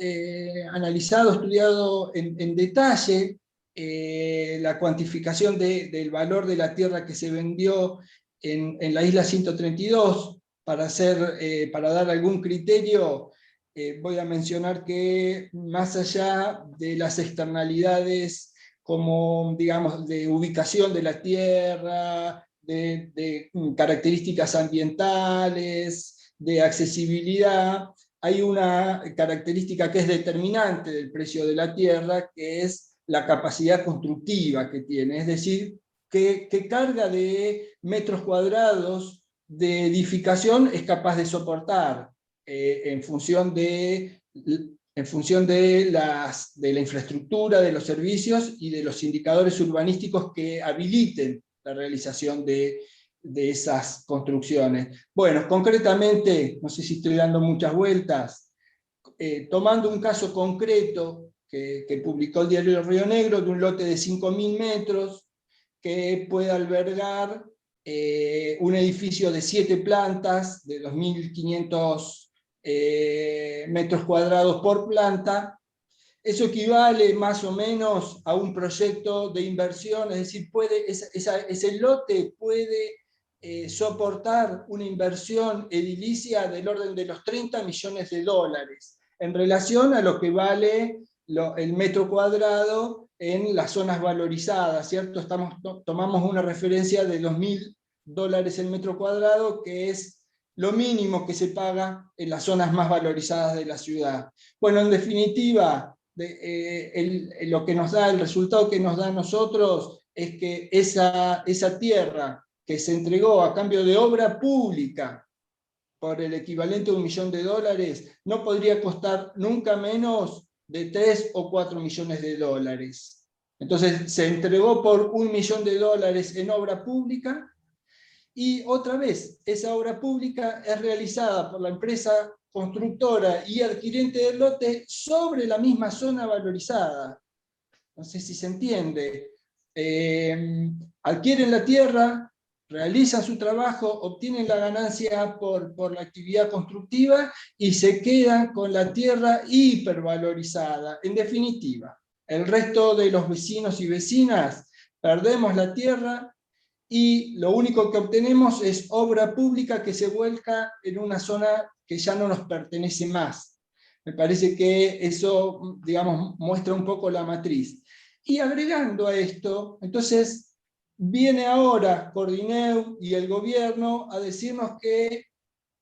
analizado, estudiado en detalle la cuantificación del valor de la tierra que se vendió en la isla 132. Para dar algún criterio, voy a mencionar que más allá de las externalidades como, digamos, de ubicación de la tierra, de características ambientales, de accesibilidad, hay una característica que es determinante del precio de la tierra, que es la capacidad constructiva que tiene, es decir, qué carga de metros cuadrados de edificación es capaz de soportar en función de la infraestructura, de los servicios y de los indicadores urbanísticos que habiliten la realización de esas construcciones. Bueno, concretamente, no sé si estoy dando muchas vueltas, tomando un caso concreto que publicó el diario Río Negro, de un lote de 5.000 metros, que puede albergar un edificio de 7 plantas, de 2.500 metros cuadrados por planta. Eso equivale más o menos a un proyecto de inversión, es decir, ese lote puede soportar una inversión edilicia del orden de los 30 millones de dólares, en relación a lo que vale el metro cuadrado en las zonas valorizadas, ¿cierto? Tomamos una referencia de $2.000 el metro cuadrado, que es lo mínimo que se paga en las zonas más valorizadas de la ciudad. Bueno, en definitiva, lo que nos da, el resultado que nos da a nosotros es que esa tierra que se entregó a cambio de obra pública por el equivalente a $1 millón, no podría costar nunca menos de 3 o 4 millones de dólares. Entonces se entregó por $1 millón en obra pública, y otra vez, esa obra pública es realizada por la empresa constructora y adquirente del lote sobre la misma zona valorizada. No sé si se entiende. Adquieren la tierra, realizan su trabajo, obtienen la ganancia por la actividad constructiva y se quedan con la tierra hipervalorizada. En definitiva, el resto de los vecinos y vecinas perdemos la tierra y lo único que obtenemos es obra pública que se vuelca en una zona que ya no nos pertenece más. Me parece que eso, digamos, muestra un poco la matriz. Y agregando a esto, entonces, viene ahora Cordineu y el gobierno a decirnos que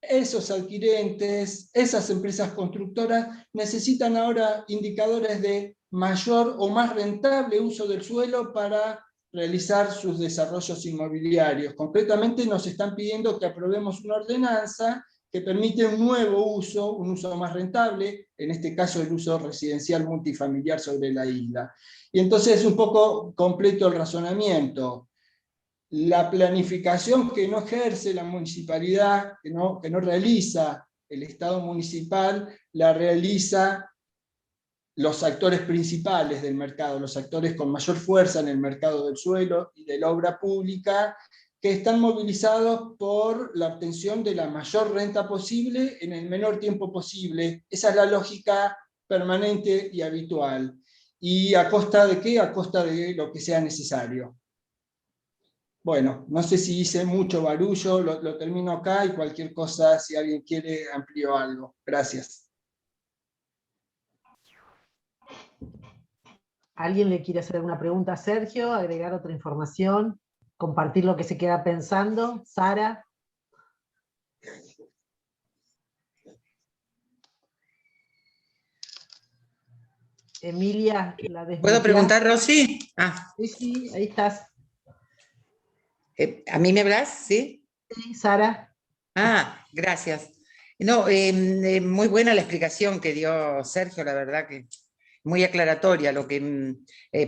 esos adquirentes, esas empresas constructoras, necesitan ahora indicadores de mayor o más rentable uso del suelo para realizar sus desarrollos inmobiliarios. Concretamente nos están pidiendo que aprobemos una ordenanza que permite un nuevo uso, un uso más rentable, en este caso el uso residencial multifamiliar sobre la isla. Y entonces es un poco completo el razonamiento. La planificación que no ejerce la municipalidad, que no realiza el Estado municipal, la realiza los actores principales del mercado, los actores con mayor fuerza en el mercado del suelo y de la obra pública, que están movilizados por la obtención de la mayor renta posible en el menor tiempo posible. Esa es la lógica permanente y habitual. ¿Y a costa de qué? A costa de lo que sea necesario. Bueno, no sé si hice mucho barullo, lo termino acá y cualquier cosa, si alguien quiere, amplío algo. Gracias. ¿Alguien le quiere hacer una pregunta a Sergio? ¿Agregar otra información? ¿Compartir lo que se queda pensando? ¿Sara? Emilia, la desbloqueaste. ¿Puedo preguntar, Rosy? Sí, ahí estás. ¿A mí me hablas? ¿Sí? Sí, Sara. Gracias. No, muy buena la explicación que dio Sergio, la verdad que muy aclaratoria, lo que,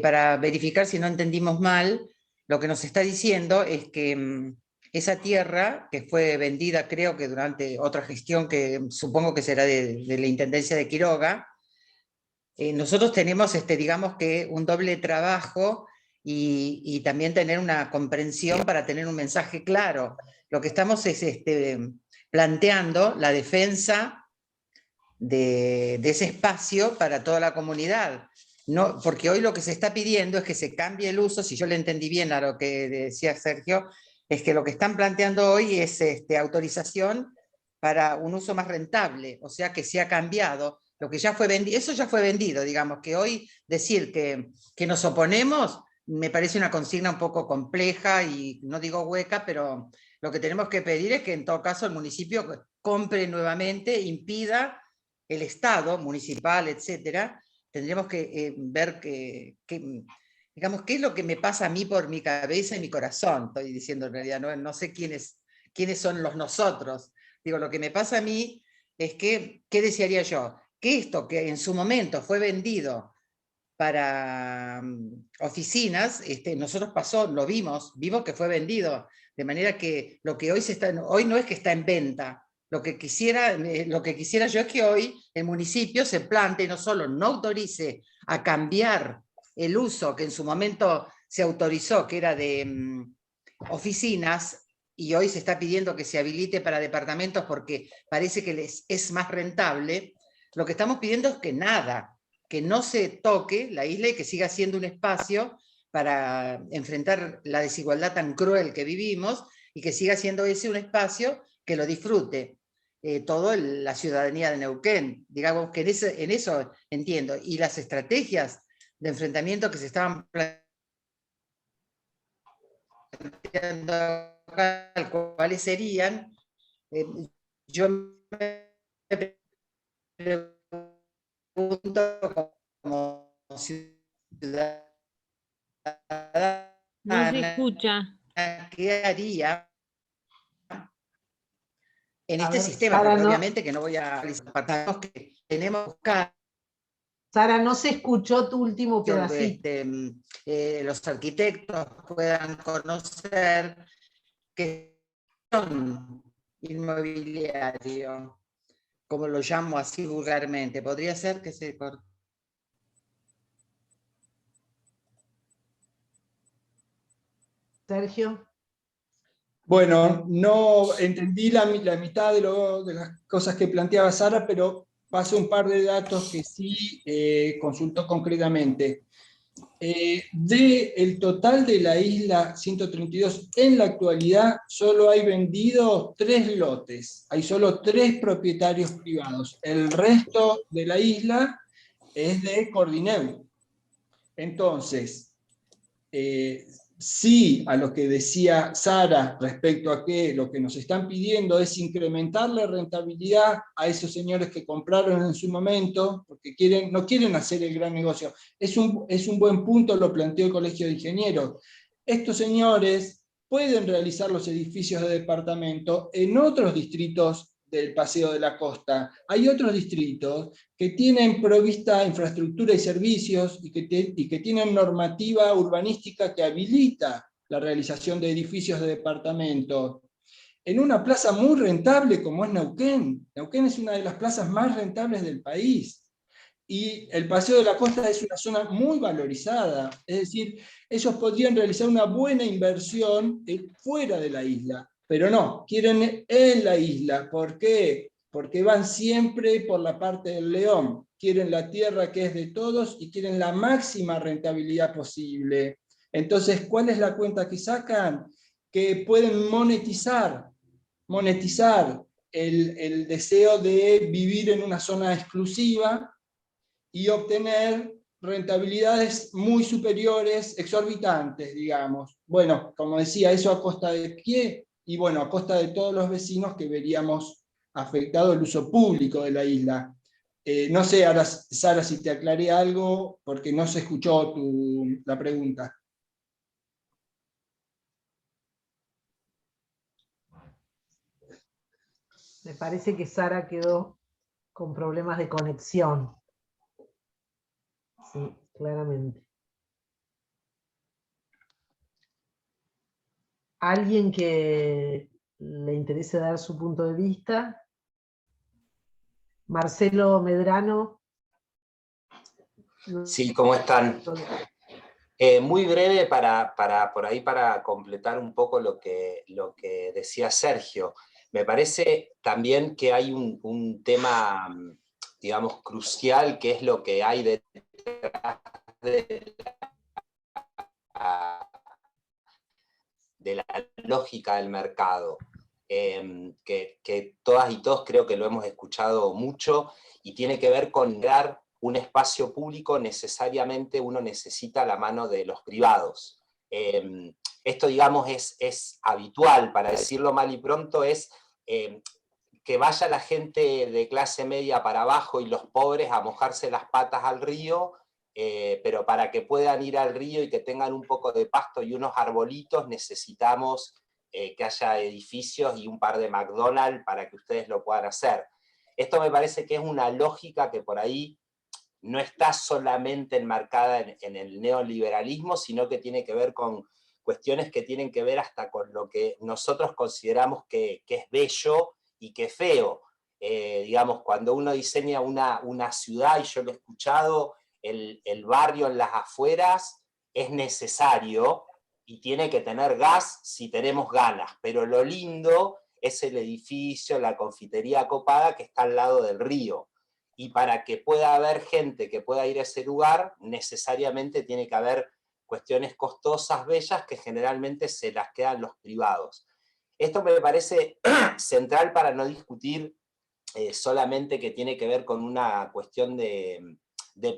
para verificar si no entendimos mal, lo que nos está diciendo es que esa tierra que fue vendida, creo que durante otra gestión que supongo que será de la Intendencia de Quiroga, nosotros tenemos, digamos que un doble trabajo y también tener una comprensión para tener un mensaje claro. Lo que estamos es planteando la defensa de ese espacio para toda la comunidad. No, porque hoy lo que se está pidiendo es que se cambie el uso, si yo le entendí bien a lo que decía Sergio, es que lo que están planteando hoy es autorización para un uso más rentable, o sea que se ha cambiado. Lo que ya fue vendido, eso ya fue vendido, digamos, que hoy decir que nos oponemos me parece una consigna un poco compleja y no digo hueca, pero lo que tenemos que pedir es que en todo caso el municipio compre nuevamente, impida el Estado municipal, etcétera. Tendremos que ver digamos, qué es lo que me pasa a mí por mi cabeza y mi corazón, estoy diciendo en realidad, no sé quiénes son los nosotros. Digo, lo que me pasa a mí es que, ¿qué desearía yo? Que esto que en su momento fue vendido para oficinas, nosotros lo vimos que fue vendido, de manera que lo que hoy no es que está en venta. Lo que quisiera yo es que hoy el municipio se plantee, no solo no autorice a cambiar el uso que en su momento se autorizó, que era de oficinas, y hoy se está pidiendo que se habilite para departamentos porque parece que les es más rentable. Lo que estamos pidiendo es que no se toque la isla y que siga siendo un espacio para enfrentar la desigualdad tan cruel que vivimos y que siga siendo ese un espacio que lo disfrute toda la ciudadanía de Neuquén. Digamos que en eso entiendo. Y las estrategias de enfrentamiento que se estaban planteando, cuáles serían, yo me pregunto como ciudadano, No se escucha. ¿Qué haría en A este ver, sistema? Sara, Porque no, obviamente que no voy a analizar que tenemos que buscar Sara, no se escuchó tu último pedacito. los arquitectos puedan conocer que son inmobiliario, como lo llamo así vulgarmente. Podría ser que se corte. Sergio. Bueno, no entendí la mitad de las cosas que planteaba Sara, pero paso un par de datos que sí consultó concretamente. Del total de la isla 132, en la actualidad solo hay vendidos 3 lotes, hay solo 3 propietarios privados. El resto de la isla es de Cordineu. Entonces, sí, a lo que decía Sara respecto a que lo que nos están pidiendo es incrementarle rentabilidad a esos señores que compraron en su momento, porque no quieren hacer el gran negocio. Es un buen punto, lo planteó el Colegio de Ingenieros. Estos señores pueden realizar los edificios de departamento en otros distritos del Paseo de la Costa. Hay otros distritos que tienen provista infraestructura y servicios y que tienen normativa urbanística que habilita la realización de edificios de departamento. En una plaza muy rentable como es Neuquén. Neuquén es una de las plazas más rentables del país. Y el Paseo de la Costa es una zona muy valorizada. Es decir, ellos podrían realizar una buena inversión fuera de la isla. Pero no, quieren en la isla. ¿Por qué? Porque van siempre por la parte del león. Quieren la tierra que es de todos y quieren la máxima rentabilidad posible. Entonces, ¿cuál es la cuenta que sacan? Que pueden monetizar el deseo de vivir en una zona exclusiva y obtener rentabilidades muy superiores, exorbitantes, digamos. Bueno, como decía, eso a costa de qué, y bueno, a costa de todos los vecinos que veríamos afectado el uso público de la isla. No sé, ahora, Sara, si te aclaré algo, porque no se escuchó la pregunta. Me parece que Sara quedó con problemas de conexión. Sí, claramente. ¿Alguien que le interese dar su punto de vista? Marcelo Medrano. Sí, ¿cómo están? Muy breve para completar un poco lo que decía Sergio. Me parece también que hay un tema, digamos, crucial, que es lo que hay detrás de la lógica del mercado, que todas y todos creo que lo hemos escuchado mucho, y tiene que ver con dar un espacio público. Necesariamente uno necesita la mano de los privados. Esto, digamos, es habitual, para decirlo mal y pronto, es que vaya la gente de clase media para abajo y los pobres a mojarse las patas al río, pero para que puedan ir al río y que tengan un poco de pasto y unos arbolitos, necesitamos que haya edificios y un par de McDonald's para que ustedes lo puedan hacer. Esto me parece que es una lógica que por ahí no está solamente enmarcada en el neoliberalismo, sino que tiene que ver con cuestiones que tienen que ver hasta con lo que nosotros consideramos que es bello y que es feo. Digamos, cuando uno diseña una ciudad, y yo lo he escuchado, el barrio en las afueras es necesario y tiene que tener gas si tenemos ganas, pero lo lindo es el edificio, la confitería copada que está al lado del río. Y para que pueda haber gente que pueda ir a ese lugar, necesariamente tiene que haber cuestiones costosas, bellas, que generalmente se las quedan los privados. Esto me parece central para no discutir solamente que tiene que ver con una cuestión de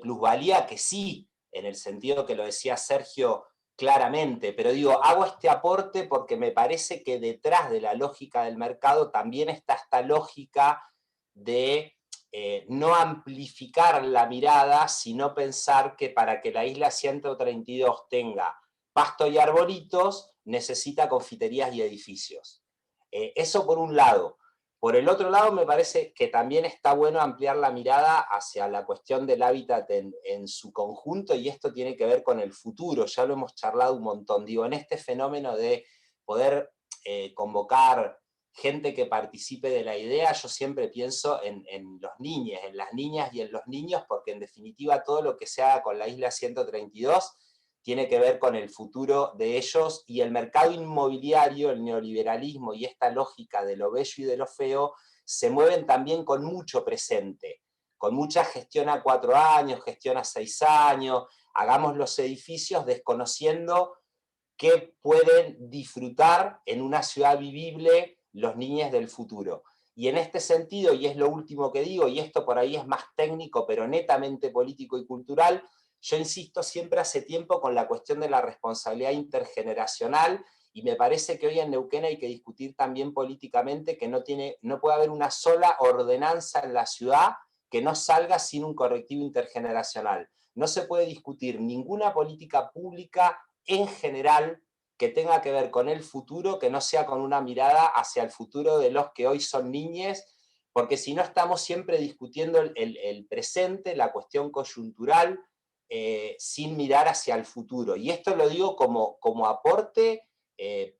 plusvalía, que sí, en el sentido que lo decía Sergio claramente, pero digo, hago este aporte porque me parece que detrás de la lógica del mercado también está esta lógica de no amplificar la mirada, sino pensar que para que la isla 132 tenga pasto y arbolitos, necesita confiterías y edificios. Eso por un lado. Por el otro lado, me parece que también está bueno ampliar la mirada hacia la cuestión del hábitat en su conjunto, y esto tiene que ver con el futuro, ya lo hemos charlado un montón. Digo, en este fenómeno de poder convocar gente que participe de la idea, yo siempre pienso en los niños, en las niñas y en los niños, porque en definitiva todo lo que se haga con la Isla 132 tiene que ver con el futuro de ellos, y el mercado inmobiliario, el neoliberalismo y esta lógica de lo bello y de lo feo se mueven también con mucho presente, con mucha gestión a 4 años, gestión a 6 años, hagamos los edificios desconociendo qué pueden disfrutar en una ciudad vivible los niños del futuro. Y en este sentido, y es lo último que digo, y esto por ahí es más técnico, pero netamente político y cultural, yo insisto siempre hace tiempo con la cuestión de la responsabilidad intergeneracional, y me parece que hoy en Neuquén hay que discutir también políticamente que no puede haber una sola ordenanza en la ciudad que no salga sin un correctivo intergeneracional. No se puede discutir ninguna política pública en general que tenga que ver con el futuro, que no sea con una mirada hacia el futuro de los que hoy son niñes, porque si no estamos siempre discutiendo el presente, la cuestión coyuntural, sin mirar hacia el futuro. Y esto lo digo como aporte,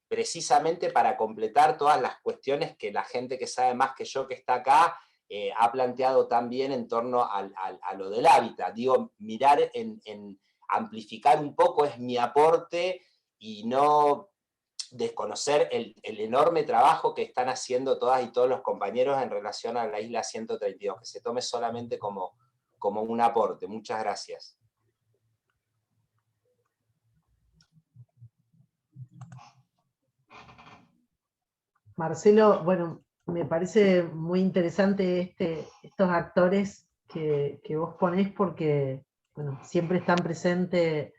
precisamente para completar todas las cuestiones que la gente que sabe más que yo que está acá ha planteado también en torno a lo del hábitat. Digo, mirar en amplificar un poco es mi aporte, y no desconocer el enorme trabajo que están haciendo todas y todos los compañeros en relación a la Isla 132, que se tome solamente como un aporte. Muchas gracias. Marcelo, bueno, me parece muy interesante estos actores que vos ponés, porque bueno, siempre están presentes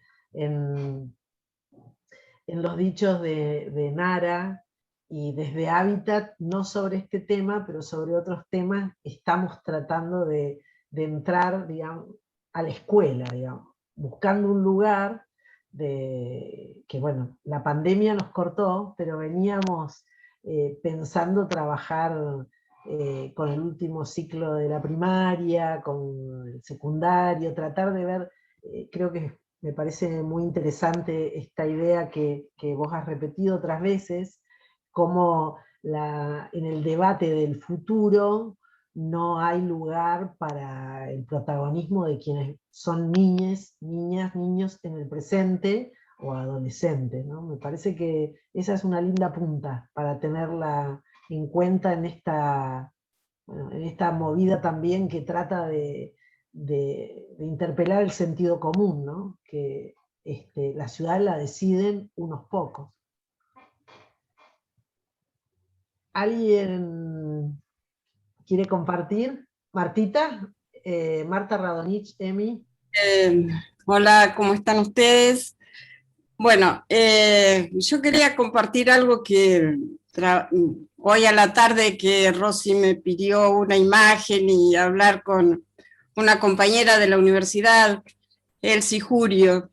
en los dichos de Nara, y desde Hábitat, no sobre este tema, pero sobre otros temas, estamos tratando de entrar, digamos, a la escuela, digamos, buscando un lugar que, bueno, la pandemia nos cortó, pero veníamos pensando trabajar con el último ciclo de la primaria, con el secundario, tratar de ver, creo que me parece muy interesante esta idea que vos has repetido otras veces, cómo en el debate del futuro no hay lugar para el protagonismo de quienes son niñas, niños en el presente o adolescentes, ¿no? Me parece que esa es una linda punta para tenerla en cuenta en esta movida también que trata de interpelar el sentido común, ¿no? Que la ciudad la deciden unos pocos. ¿Alguien quiere compartir? Martita, Marta Radonich, Emi. Hola, ¿cómo están ustedes? Bueno, yo quería compartir algo que hoy a la tarde, que Rosy me pidió una imagen y hablar con una compañera de la universidad, Elsie Jurio,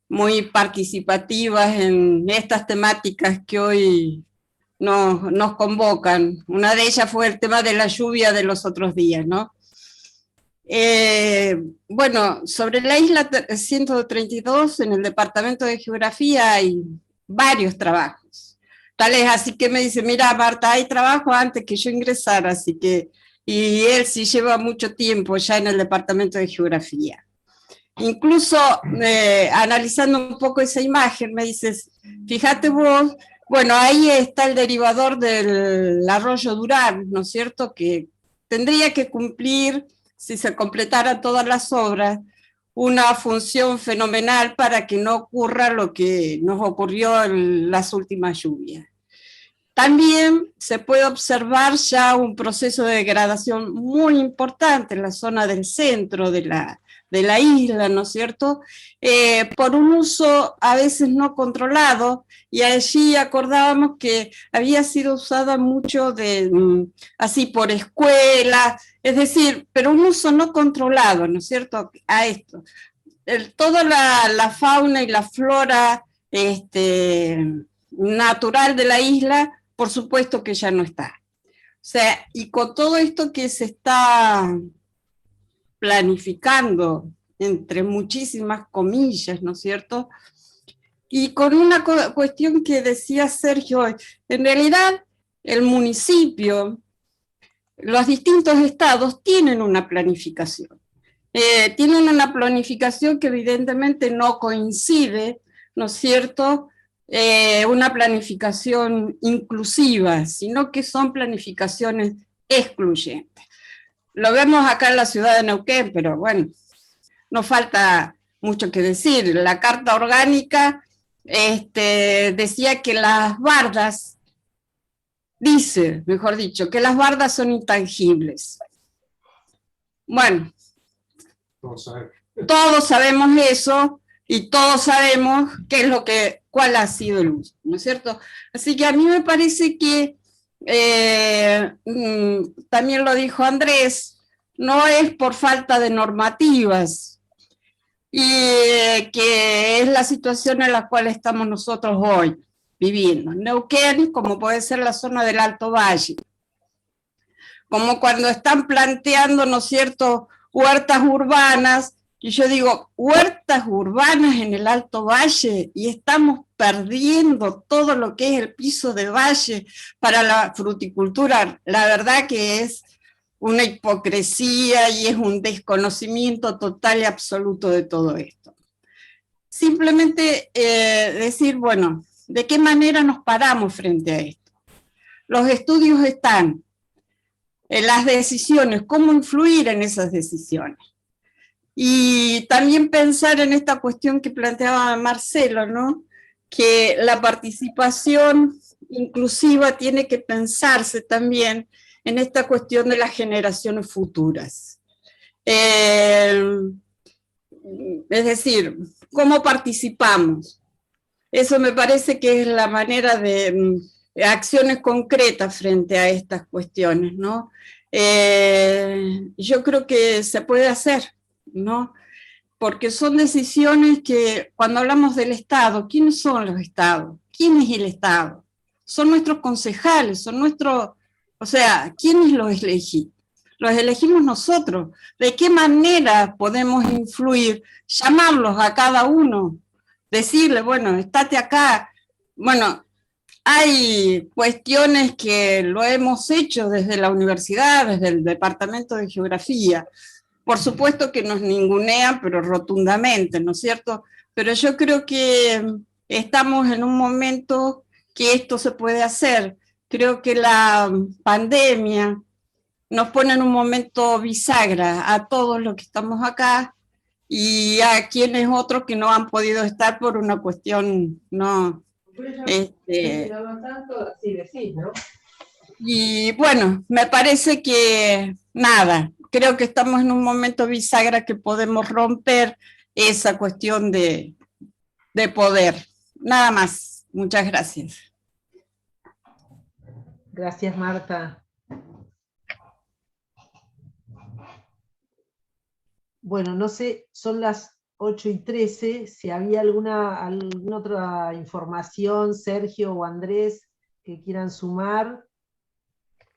muy participativas en estas temáticas que hoy nos convocan. Una de ellas fue el tema de la lluvia de los otros días, ¿no? Bueno, sobre la isla 132, en el departamento de geografía hay varios trabajos. Tal es así que me dice, mira Marta, hay trabajo antes que yo ingresara, así que, y él sí lleva mucho tiempo ya en el departamento de geografía. Incluso analizando un poco esa imagen, me dices, fíjate vos, bueno, ahí está el derivador del arroyo Durán, ¿no es cierto? Que tendría que cumplir, si se completaran todas las obras, una función fenomenal para que no ocurra lo que nos ocurrió en las últimas lluvias. También se puede observar ya un proceso de degradación muy importante en la zona del centro de la isla, ¿no es cierto? Por un uso a veces no controlado, y allí acordábamos que había sido usada mucho así por escuelas, es decir, pero un uso no controlado, ¿no es cierto?, a esto. Toda la fauna y la flora natural de la isla, por supuesto que ya no está. O sea, y con todo esto que se está planificando, entre muchísimas comillas, ¿no es cierto? Y con una cuestión que decía Sergio, en realidad el municipio, los distintos estados tienen una planificación. Tienen una planificación que evidentemente no coincide, ¿no es cierto?, una planificación inclusiva, sino que son planificaciones excluyentes. Lo vemos acá en la ciudad de Neuquén, pero bueno, no falta mucho que decir. La Carta Orgánica decía que las bardas, dice, mejor dicho, que las bardas son intangibles. Bueno, todos sabemos eso, y todos sabemos cuál ha sido el uso, ¿no es cierto? Así que a mí me parece que, también lo dijo Andrés, no es por falta de normativas, y que es la situación en la cual estamos nosotros hoy viviendo. Neuquén, como puede ser la zona del Alto Valle, como cuando están planteando, ¿no es cierto?, huertas urbanas, y yo digo, huertas urbanas en el Alto Valle, y estamos perdiendo todo lo que es el piso de valle para la fruticultura. La verdad que es una hipocresía y es un desconocimiento total y absoluto de todo esto. Simplemente decir, bueno, ¿de qué manera nos paramos frente a esto? Los estudios están, las decisiones, cómo influir en esas decisiones. Y también pensar en esta cuestión que planteaba Marcelo, ¿no?, que la participación inclusiva tiene que pensarse también en esta cuestión de las generaciones futuras. Es decir, ¿cómo participamos? Eso me parece que es la manera de acciones concretas frente a estas cuestiones, ¿no? Yo creo que se puede hacer, ¿no? Porque son decisiones que, cuando hablamos del Estado, ¿quiénes son los Estados? ¿Quién es el Estado? Son nuestros concejales, son nuestros, o sea, ¿quiénes los elegimos? Los elegimos nosotros. ¿De qué manera podemos influir? Llamarlos a cada uno, decirle, bueno, estate acá. Bueno, hay cuestiones que lo hemos hecho desde la universidad, desde el Departamento de Geografía. Por supuesto que nos ningunean, pero rotundamente, ¿no es cierto? Pero yo creo que estamos en un momento que esto se puede hacer. Creo que la pandemia nos pone en un momento bisagra a todos los que estamos acá y a quienes otros que no han podido estar por una cuestión, ¿no? Y bueno, me parece que nada, creo que estamos en un momento bisagra que podemos romper esa cuestión de poder. Nada más. Muchas gracias. Gracias, Marta. Bueno, no sé, son las 8:13, si había alguna otra información, Sergio o Andrés, que quieran sumar,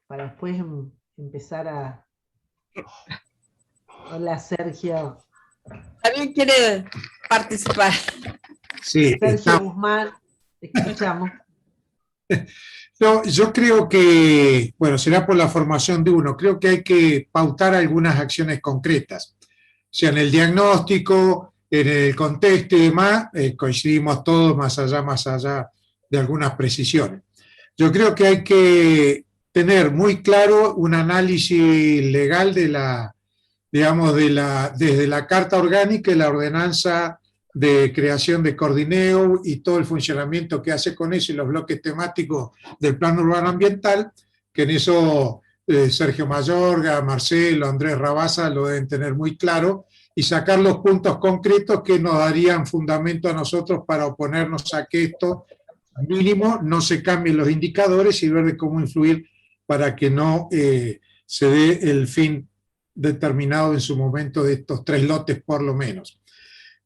para después empezar a... Hola, Sergio. ¿Alguien quiere participar? Sí, Sergio Guzmán, te escuchamos. No, yo creo que, bueno, será por la formación de uno, creo que hay que pautar algunas acciones concretas. O sea, en el diagnóstico, en el contexto y demás, coincidimos todos más allá de algunas precisiones. Yo creo que hay que tener muy claro un análisis legal de desde la Carta Orgánica y la ordenanza de creación de Cordineo y todo el funcionamiento que hace con eso y los bloques temáticos del Plan Urbano Ambiental, que en eso Sergio Mayorga, Marcelo, Andrés Rabasa lo deben tener muy claro, y sacar los puntos concretos que nos darían fundamento a nosotros para oponernos a que esto, mínimo, no se cambien los indicadores y ver de cómo influir para que no se dé el fin determinado en su momento de estos 3 lotes por lo menos.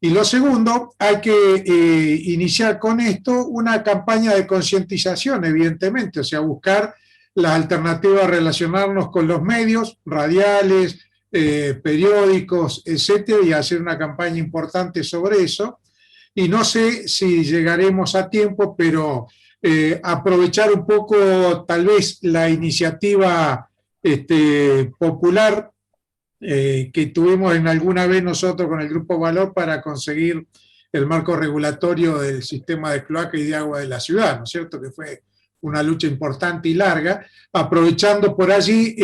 Y lo segundo, hay que iniciar con esto una campaña de concientización, evidentemente, o sea, buscar las alternativas a relacionarnos con los medios radiales, periódicos, etcétera, y hacer una campaña importante sobre eso. Y no sé si llegaremos a tiempo, pero aprovechar un poco tal vez la iniciativa popular que tuvimos en alguna vez nosotros con el Grupo Valor para conseguir el marco regulatorio del sistema de cloaca y de agua de la ciudad, ¿no es cierto? Que fue una lucha importante y larga, aprovechando por allí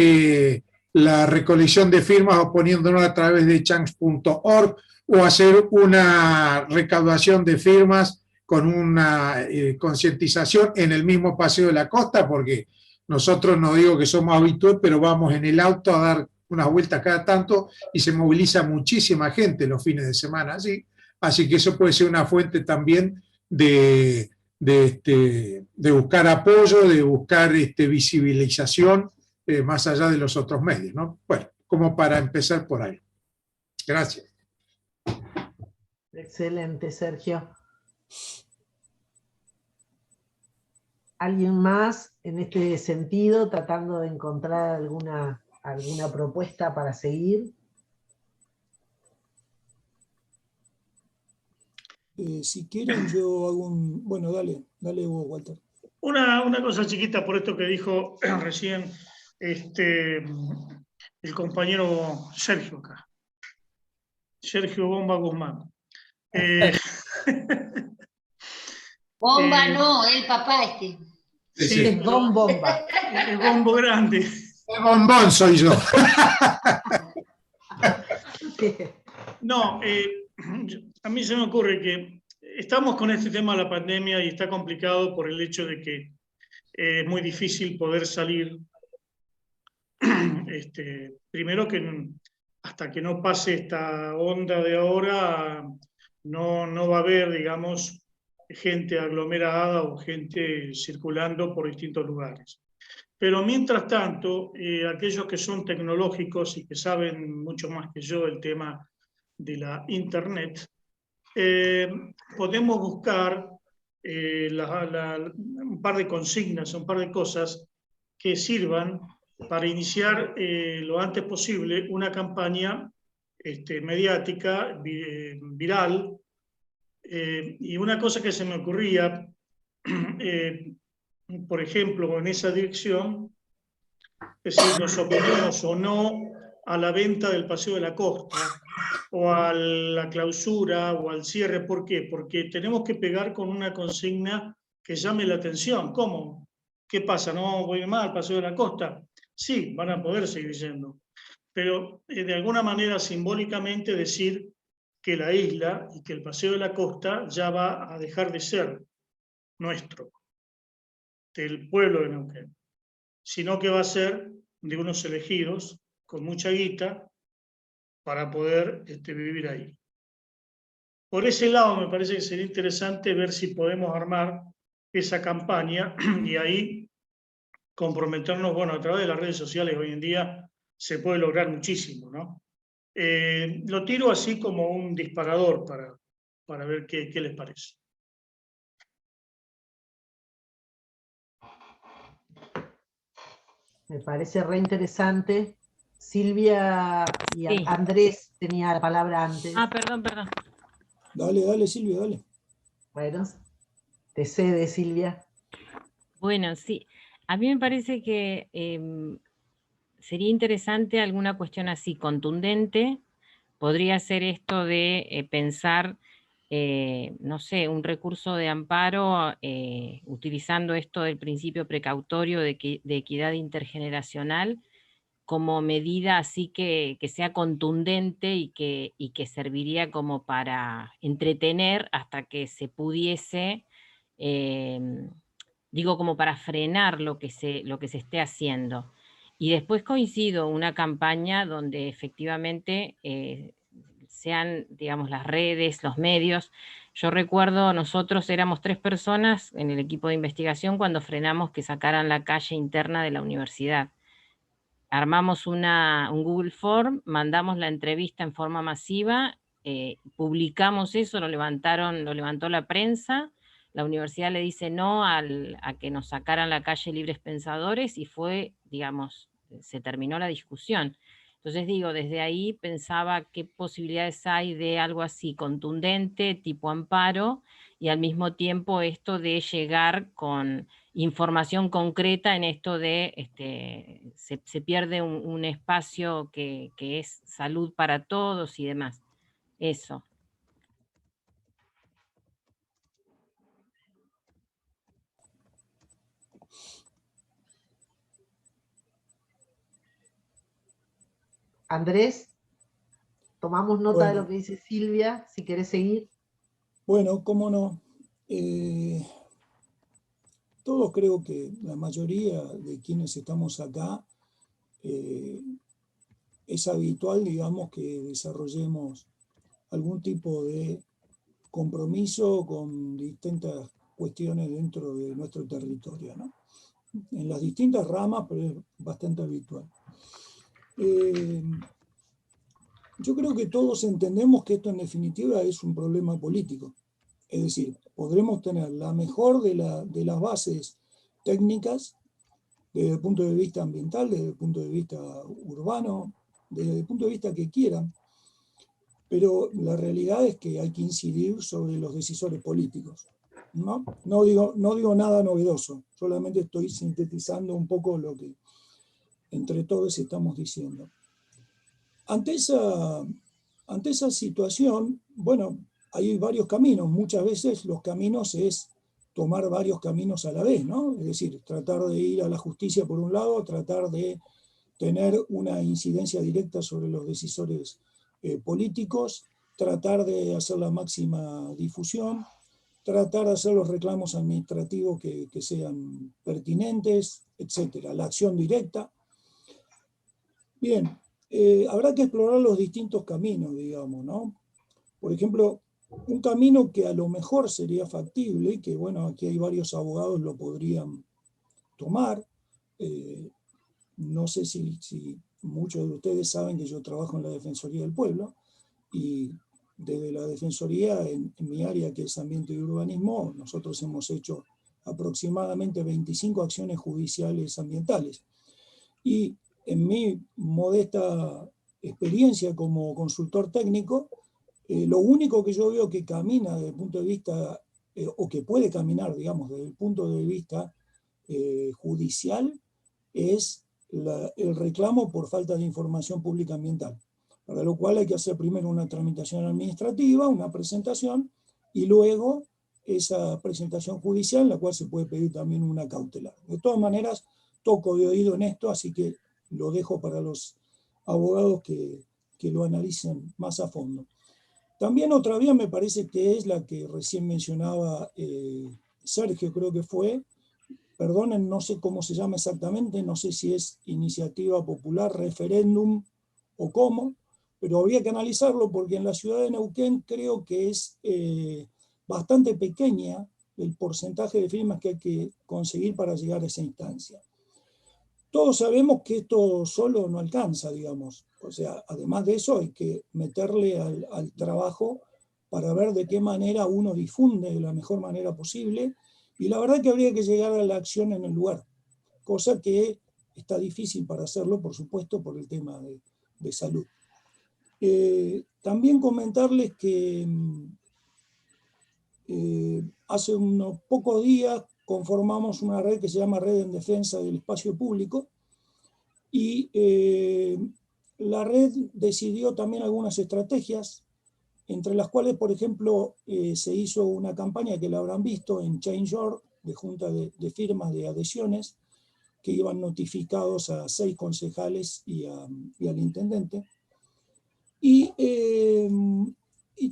la recolección de firmas o poniéndonos a través de change.org o hacer una recaudación de firmas con una concientización en el mismo Paseo de la Costa, porque nosotros no digo que somos habituales, pero vamos en el auto a dar unas vueltas cada tanto y se moviliza muchísima gente los fines de semana allí, así que eso puede ser una fuente también de buscar apoyo, de buscar visibilización más allá de los otros medios, ¿no? Bueno, como para empezar por ahí. Gracias. Excelente, Sergio. ¿Alguien más en este sentido, tratando de encontrar alguna propuesta para seguir? Si quieren yo hago un... Bueno, dale vos, Walter. Una cosa chiquita por esto que dijo recién el compañero Sergio acá. Sergio Bomba Guzmán. Bomba no, el papá Sí, es Don Bomba. El bombo grande. El bombón soy yo. No, a mí se me ocurre que estamos con este tema de la pandemia y está complicado por el hecho de que es muy difícil poder salir. Primero que hasta que no pase esta onda de ahora, no va a haber, digamos, gente aglomerada o gente circulando por distintos lugares. Pero mientras tanto, aquellos que son tecnológicos y que saben mucho más que yo el tema de la Internet, podemos buscar un par de consignas, un par de cosas que sirvan para iniciar lo antes posible una campaña mediática, viral. Y una cosa que se me ocurría, por ejemplo, en esa dirección, es decir, nos oponemos o no a la venta del Paseo de la Costa, o a la clausura, o al cierre. ¿Por qué? Porque tenemos que pegar con una consigna que llame la atención. ¿Cómo? ¿Qué pasa? ¿No voy más al Paseo de la Costa? Sí, van a poder seguir yendo. Pero de alguna manera, simbólicamente, decir que la isla y que el Paseo de la Costa ya va a dejar de ser nuestro, del pueblo de Neuquén, sino que va a ser de unos elegidos con mucha guita para poder vivir ahí. Por ese lado me parece que sería interesante ver si podemos armar esa campaña y ahí comprometernos, bueno, a través de las redes sociales hoy en día se puede lograr muchísimo, ¿no? Lo tiro así como un disparador para ver qué les parece. Me parece re interesante. Silvia y Sí. Andrés tenía la palabra antes. Ah, perdón. Dale, Silvia, dale. Bueno, te cede, Silvia. Bueno, sí. A mí me parece que sería interesante alguna cuestión así contundente. Podría ser esto de pensar, no sé, un recurso de amparo utilizando esto del principio precautorio de equidad intergeneracional como medida así que sea contundente y que serviría como para entretener hasta que se pudiese, digo, como para frenar lo que se esté haciendo. Y después coincido, una campaña donde efectivamente sean, digamos, las redes, los medios. Yo recuerdo, nosotros éramos 3 personas en el equipo de investigación cuando frenamos que sacaran la calle interna de la universidad. Armamos un Google Form, mandamos la entrevista en forma masiva publicamos eso, lo levantó la prensa, la universidad le dice no a que nos sacaran la calle Libres Pensadores y fue, digamos, se terminó la discusión. Entonces digo, desde ahí pensaba qué posibilidades hay de algo así contundente, tipo amparo, y al mismo tiempo esto de llegar con información concreta en esto de, se pierde un espacio que es salud para todos y demás. Eso. Andrés, tomamos nota de lo que dice Silvia, si querés seguir. Bueno, cómo no. Todos creo que la mayoría de quienes estamos acá es habitual, digamos, que desarrollemos algún tipo de compromiso con distintas cuestiones dentro de nuestro territorio, ¿no? En las distintas ramas, pero es bastante habitual. Yo creo que todos entendemos que esto en definitiva es un problema político. Es decir, podremos tener la mejor de las bases técnicas desde el punto de vista ambiental, desde el punto de vista urbano, desde el punto de vista que quieran, pero la realidad es que hay que incidir sobre los decisores políticos. No digo nada novedoso, solamente estoy sintetizando un poco lo que entre todos estamos diciendo. Ante esa situación, bueno, hay varios caminos. Muchas veces los caminos es tomar varios caminos a la vez, ¿no? Es decir, tratar de ir a la justicia por un lado, tratar de tener una incidencia directa sobre los decisores políticos, tratar de hacer la máxima difusión, tratar de hacer los reclamos administrativos que sean pertinentes, etc. La acción directa. Bien, habrá que explorar los distintos caminos, digamos, ¿no? Por ejemplo, un camino que a lo mejor sería factible, que bueno, aquí hay varios abogados lo podrían tomar. No sé si muchos de ustedes saben que yo trabajo en la Defensoría del Pueblo, y desde la Defensoría, en mi área que es ambiente y urbanismo, nosotros hemos hecho aproximadamente 25 acciones judiciales ambientales. Y en mi modesta experiencia como consultor técnico, lo único que yo veo que camina desde el punto de vista, o que puede caminar, digamos, desde el punto de vista judicial, es el reclamo por falta de información pública ambiental, para lo cual hay que hacer primero una tramitación administrativa, una presentación, y luego esa presentación judicial, en la cual se puede pedir también una cautelar. De todas maneras, toco de oído en esto, así que lo dejo para los abogados que lo analicen más a fondo. También otra vía me parece que es la que recién mencionaba Sergio, creo que fue, perdonen, no sé cómo se llama exactamente, no sé si es iniciativa popular, referéndum o cómo, pero habría que analizarlo porque en la ciudad de Neuquén creo que es bastante pequeña el porcentaje de firmas que hay que conseguir para llegar a esa instancia. Todos sabemos que esto solo no alcanza, digamos. O sea, además de eso hay que meterle al trabajo para ver de qué manera uno difunde de la mejor manera posible. Y la verdad que habría que llegar a la acción en el lugar, cosa que está difícil para hacerlo, por supuesto, por el tema de salud. También comentarles que hace unos pocos días conformamos una red que se llama Red en Defensa del Espacio Público, y la red decidió también algunas estrategias, entre las cuales, por ejemplo, se hizo una campaña que la habrán visto en Change.org, de junta de firmas de adhesiones, que iban notificados a 6 concejales y al intendente. Y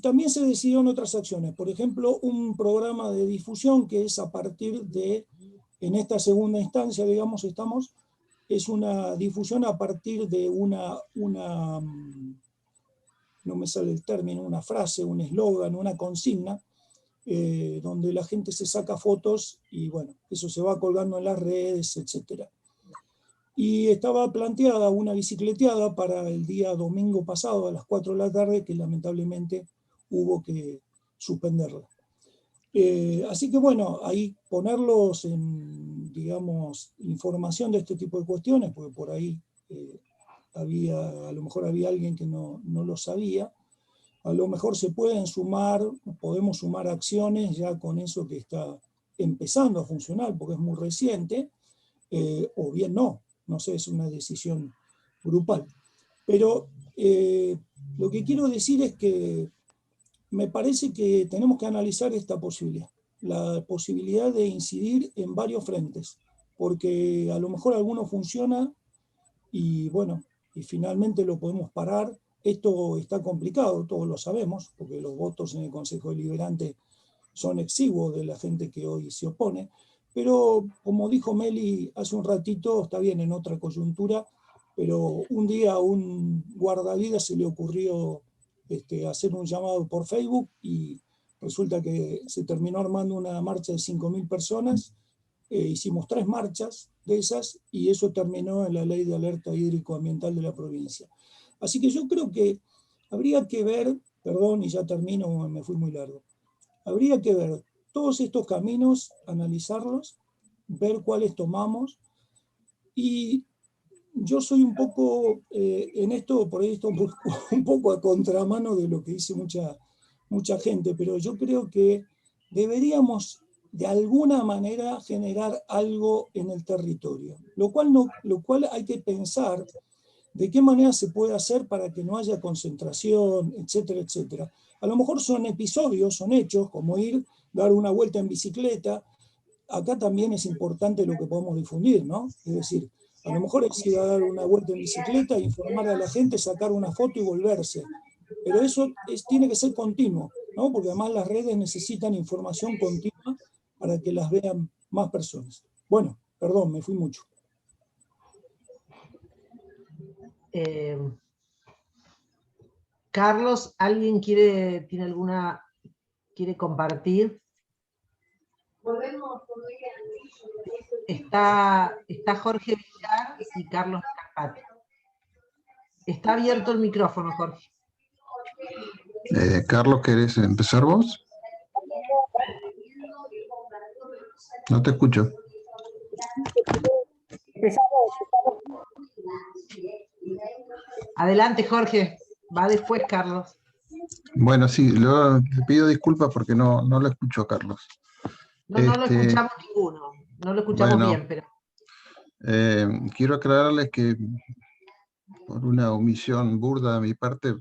también se decidieron otras acciones, por ejemplo, un programa de difusión que es a partir de, en esta segunda instancia, digamos, es una difusión a partir de no me sale el término, una frase, un eslogan, una consigna, donde la gente se saca fotos y bueno, eso se va colgando en las redes, etc. Y estaba planteada una bicicleteada para el día domingo pasado a las 4 de la tarde, que lamentablemente hubo que suspenderla. Así que bueno, ahí ponerlos en, digamos, información de este tipo de cuestiones, porque por ahí a lo mejor había alguien que no lo sabía. A lo mejor se pueden sumar, podemos sumar acciones ya con eso que está empezando a funcionar, porque es muy reciente, o bien no sé, es una decisión grupal. Pero lo que quiero decir es que me parece que tenemos que analizar esta posibilidad, la posibilidad de incidir en varios frentes, porque a lo mejor alguno funciona y bueno, y finalmente lo podemos parar. Esto está complicado, todos lo sabemos, porque los votos en el Consejo Deliberante son exiguos de la gente que hoy se opone, pero como dijo Meli hace un ratito, está bien en otra coyuntura, pero un día a un guardavidas se le ocurrió hacer un llamado por Facebook y resulta que se terminó armando una marcha de 5.000 personas. Hicimos 3 marchas de esas y eso terminó en la ley de alerta hídrico-ambiental de la provincia. Así que yo creo que habría que ver, perdón y ya termino, me fui muy largo, habría que ver todos estos caminos, analizarlos, ver cuáles tomamos, y yo soy un poco, en esto, por ahí estoy un poco a contramano de lo que dice mucha gente, pero yo creo que deberíamos de alguna manera generar algo en el territorio, lo cual hay que pensar de qué manera se puede hacer para que no haya concentración, etcétera, etcétera. A lo mejor son episodios, son hechos, como dar una vuelta en bicicleta. Acá también es importante lo que podemos difundir, ¿no? Es decir, a lo mejor es ir a dar una vuelta en bicicleta, informar a la gente, sacar una foto y volverse. Pero eso tiene que ser continuo, ¿no? Porque además las redes necesitan información continua para que las vean más personas. Bueno, perdón, me fui mucho. Carlos, ¿alguien quiere compartir? Está Jorge Villar y Carlos Carpati. Está abierto el micrófono, Jorge. Carlos, ¿querés empezar vos? No te escucho. Adelante, Jorge. Va después, Carlos. Bueno, sí, te pido disculpas porque no lo escucho, Carlos. No lo escuchamos ninguno. No lo escuchamos bien, pero... quiero aclararles que por una omisión burda de mi parte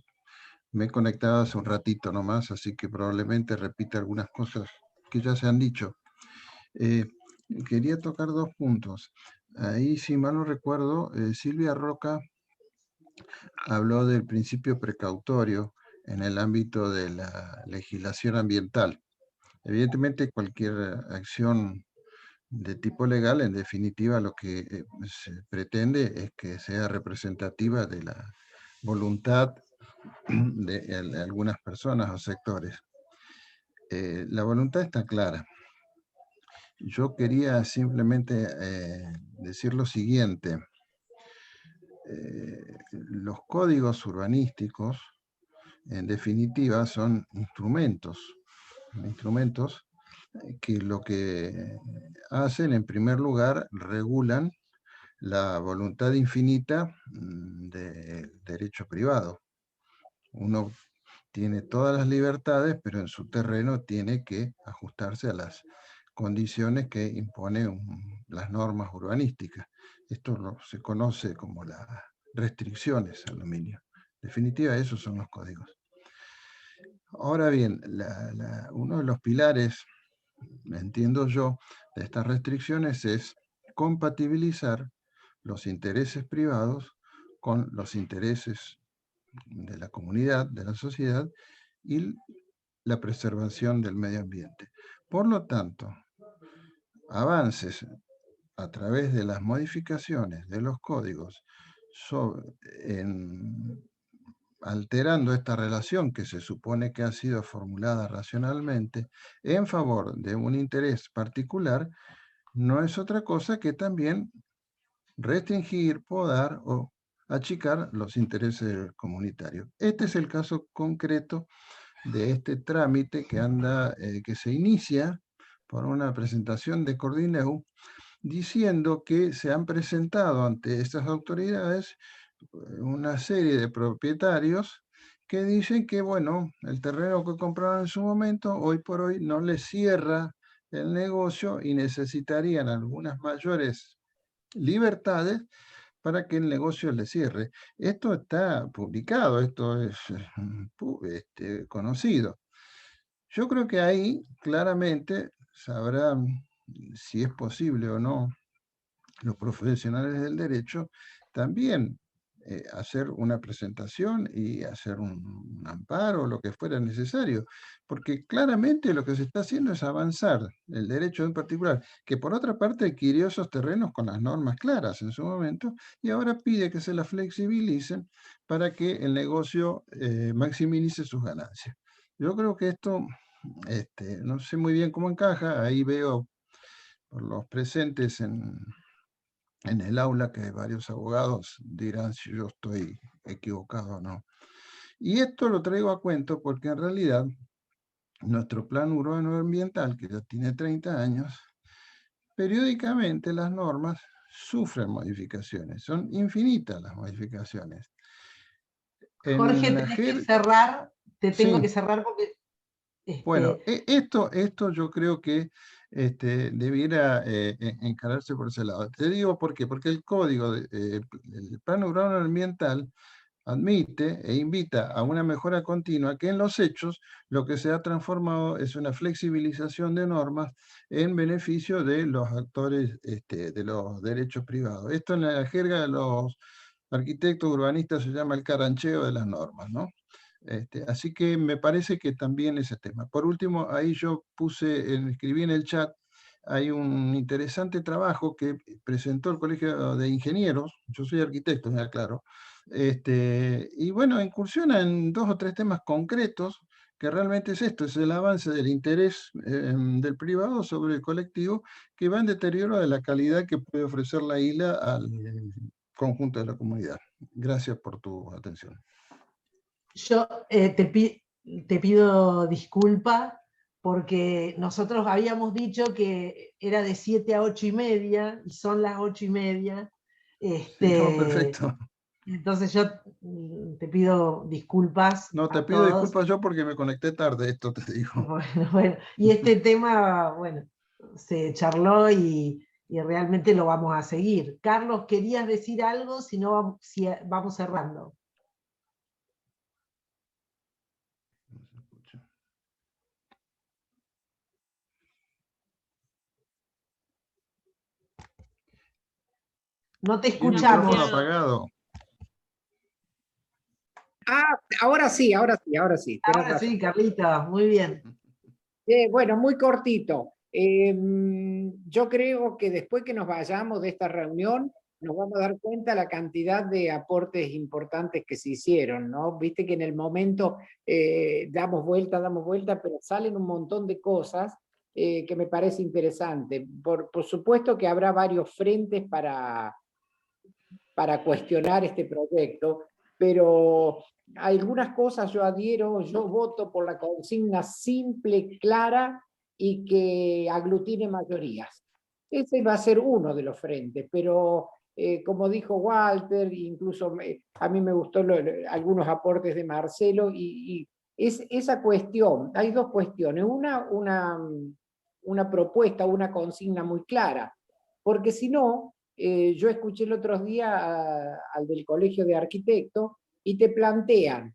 me he conectado hace un ratito nomás, así que probablemente repita algunas cosas que ya se han dicho. Quería tocar 2 puntos. Ahí, si mal no recuerdo, Silvia Roca habló del principio precautorio en el ámbito de la legislación ambiental. Evidentemente, cualquier acción de tipo legal, en definitiva, lo que se pretende es que sea representativa de la voluntad de algunas personas o sectores. La voluntad está clara. Yo quería simplemente decir lo siguiente. Los códigos urbanísticos, en definitiva, son instrumentos que lo que hacen, en primer lugar, regulan la voluntad infinita del derecho privado. Uno tiene todas las libertades, pero en su terreno tiene que ajustarse a las condiciones que imponen las normas urbanísticas. Esto se conoce como las restricciones al dominio. En definitiva, esos son los códigos. Ahora bien, uno de los pilares, entiendo yo, de estas restricciones es compatibilizar los intereses privados con los intereses de la comunidad, de la sociedad y la preservación del medio ambiente. Por lo tanto, avances a través de las modificaciones de los códigos alterando esta relación que se supone que ha sido formulada racionalmente en favor de un interés particular, no es otra cosa que también restringir, podar o achicar los intereses comunitarios. Este es el caso concreto de este trámite que se inicia por una presentación de Cordineu, diciendo que se han presentado ante estas autoridades una serie de propietarios que dicen que, bueno, el terreno que compraron en su momento, hoy por hoy no les cierra el negocio y necesitarían algunas mayores libertades para que el negocio les cierre. Esto está publicado, esto es conocido. Yo creo que ahí claramente sabrán si es posible o no los profesionales del derecho también hacer una presentación y hacer un amparo, lo que fuera necesario, porque claramente lo que se está haciendo es avanzar el derecho en particular, que por otra parte adquirió esos terrenos con las normas claras en su momento, y ahora pide que se las flexibilicen para que el negocio maximice sus ganancias. Yo creo que esto, no sé muy bien cómo encaja, ahí veo por los presentes en el aula que varios abogados dirán si yo estoy equivocado o no. Y esto lo traigo a cuento porque en realidad nuestro plan urbano ambiental, que ya tiene 30 años, periódicamente las normas sufren modificaciones, son infinitas las modificaciones. Jorge, tenés que cerrar, te tengo que cerrar porque... Bueno, esto yo creo que debiera encararse por ese lado. Te digo por qué, porque el código, el plan urbano ambiental admite e invita a una mejora continua que en los hechos lo que se ha transformado es una flexibilización de normas en beneficio de los actores de los derechos privados. Esto en la jerga de los arquitectos urbanistas se llama el carancheo de las normas, ¿no? Así que me parece que también ese tema. Por último, ahí yo escribí en el chat, hay un interesante trabajo que presentó el Colegio de Ingenieros, yo soy arquitecto, me aclaro, y bueno, incursiona en 2 o 3 temas concretos, que realmente es esto, es el avance del interés del privado sobre el colectivo, que va en deterioro de la calidad que puede ofrecer la isla al conjunto de la comunidad. Gracias por tu atención. Yo te pido disculpa porque nosotros habíamos dicho que era de 7 a 8:30 y son las 8:30. No, perfecto. Entonces yo te pido disculpas. No, te pido disculpas yo porque me conecté tarde, esto te digo. Bueno, y este tema, bueno, se charló y realmente lo vamos a seguir. Carlos, ¿querías decir algo? Si no, vamos cerrando. No te escuchamos. Micrófono apagado. Ahora sí. Ahora sí, Carlita, muy bien. Bueno, muy cortito. Yo creo que después que nos vayamos de esta reunión, nos vamos a dar cuenta la cantidad de aportes importantes que se hicieron, ¿no? Viste que en el momento damos vuelta, pero salen un montón de cosas que me parece interesante. Por supuesto que habrá varios frentes para cuestionar este proyecto, pero algunas cosas yo voto por la consigna simple, clara y que aglutine mayorías. Ese va a ser uno de los frentes, pero como dijo Walter, incluso a mí me gustó algunos aportes de Marcelo, y esa cuestión, hay 2 cuestiones, una propuesta, una consigna muy clara, porque si no, yo escuché el otro día al del Colegio de Arquitectos y te plantean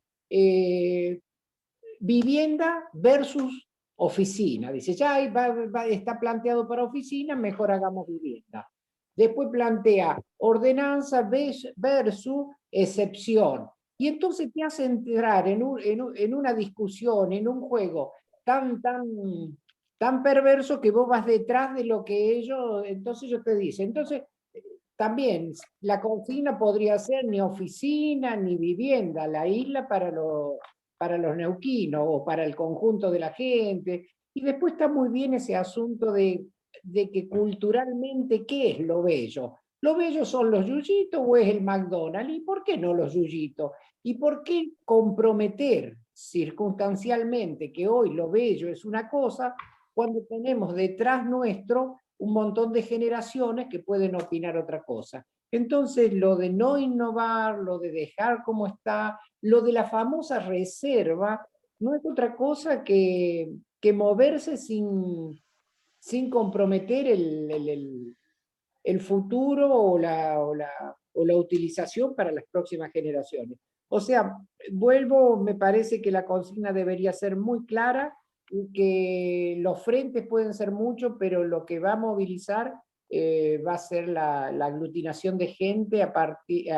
vivienda versus oficina. Dice, ya está planteado para oficina, mejor hagamos vivienda. Después plantea ordenanza versus excepción. Y entonces te hace entrar en una discusión, en un juego tan perverso que vos vas detrás de lo que ellos te dicen. Entonces, también la consigna podría ser ni oficina ni vivienda, la isla para los neuquinos o para el conjunto de la gente. Y después está muy bien ese asunto de que culturalmente, ¿qué es lo bello? ¿Lo bello son los yuyitos o es el McDonald's? ¿Y por qué no los yuyitos? ¿Y por qué comprometer circunstancialmente que hoy lo bello es una cosa cuando tenemos detrás nuestro un montón de generaciones que pueden opinar otra cosa? Entonces, lo de no innovar, lo de dejar como está, lo de la famosa reserva, no es otra cosa que moverse sin comprometer el futuro o la utilización para las próximas generaciones. O sea, vuelvo, me parece que la consigna debería ser muy clara y que los frentes pueden ser muchos, pero lo que va a movilizar va a ser la aglutinación de gente atrás de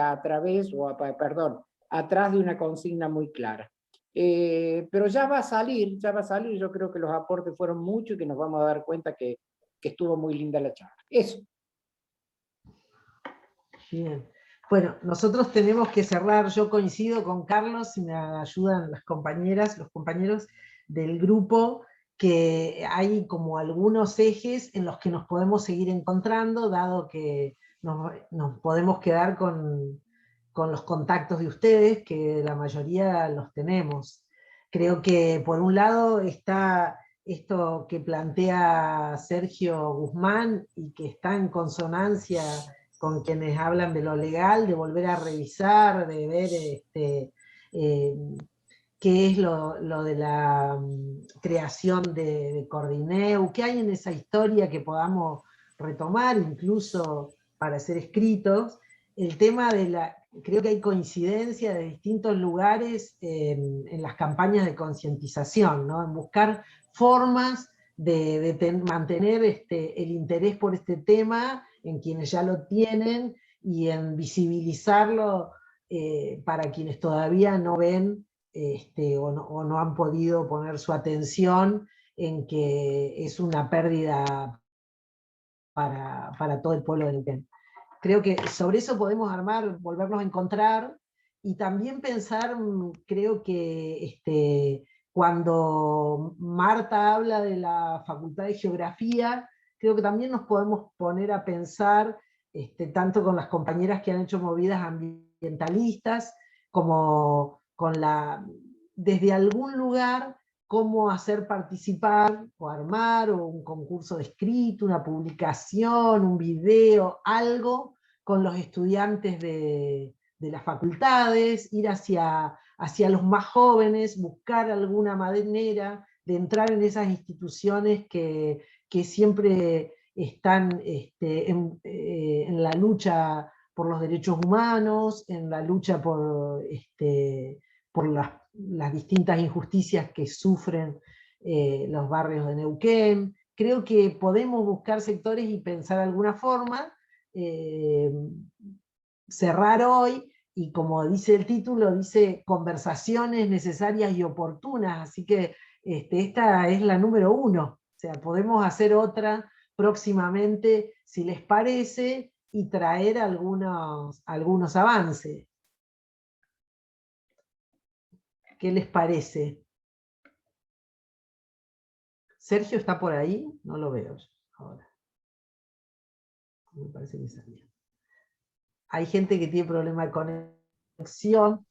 una consigna muy clara. Pero ya va a salir, yo creo que los aportes fueron muchos y que nos vamos a dar cuenta que estuvo muy linda la charla. Eso. Bien. Bueno, nosotros tenemos que cerrar, yo coincido con Carlos, si me ayudan las compañeras, los compañeros del grupo, que hay como algunos ejes en los que nos podemos seguir encontrando, dado que nos podemos quedar con los contactos de ustedes, que la mayoría los tenemos. Creo que por un lado está esto que plantea Sergio Guzmán y que está en consonancia con quienes hablan de lo legal, de volver a revisar, de ver qué es lo de la creación de Cordineu, qué hay en esa historia que podamos retomar, incluso para ser escritos. El tema creo que hay coincidencia de distintos lugares en las campañas de concientización, ¿no? En buscar formas de mantener el interés por este tema en quienes ya lo tienen y en visibilizarlo para quienes todavía no ven o no han podido poner su atención en que es una pérdida para todo el pueblo de Neuquén. Creo que sobre eso podemos volvernos a encontrar, y también pensar, creo que cuando Marta habla de la Facultad de Geografía, creo que también nos podemos poner a pensar, tanto con las compañeras que han hecho movidas ambientalistas, como desde algún lugar, cómo hacer participar o armar un concurso de escrito, una publicación, un video, algo con los estudiantes de las facultades, ir hacia los más jóvenes, buscar alguna manera de entrar en esas instituciones que siempre están en la lucha por los derechos humanos, en la lucha por las distintas injusticias que sufren los barrios de Neuquén. Creo que podemos buscar sectores y pensar alguna forma, cerrar hoy, y como dice el título, dice conversaciones necesarias y oportunas, así que esta es la número 1, o sea, podemos hacer otra próximamente, si les parece, y traer algunos avances. ¿Qué les parece? ¿Sergio está por ahí? No lo veo ahora. Me parece que salió. Hay gente que tiene problema de conexión.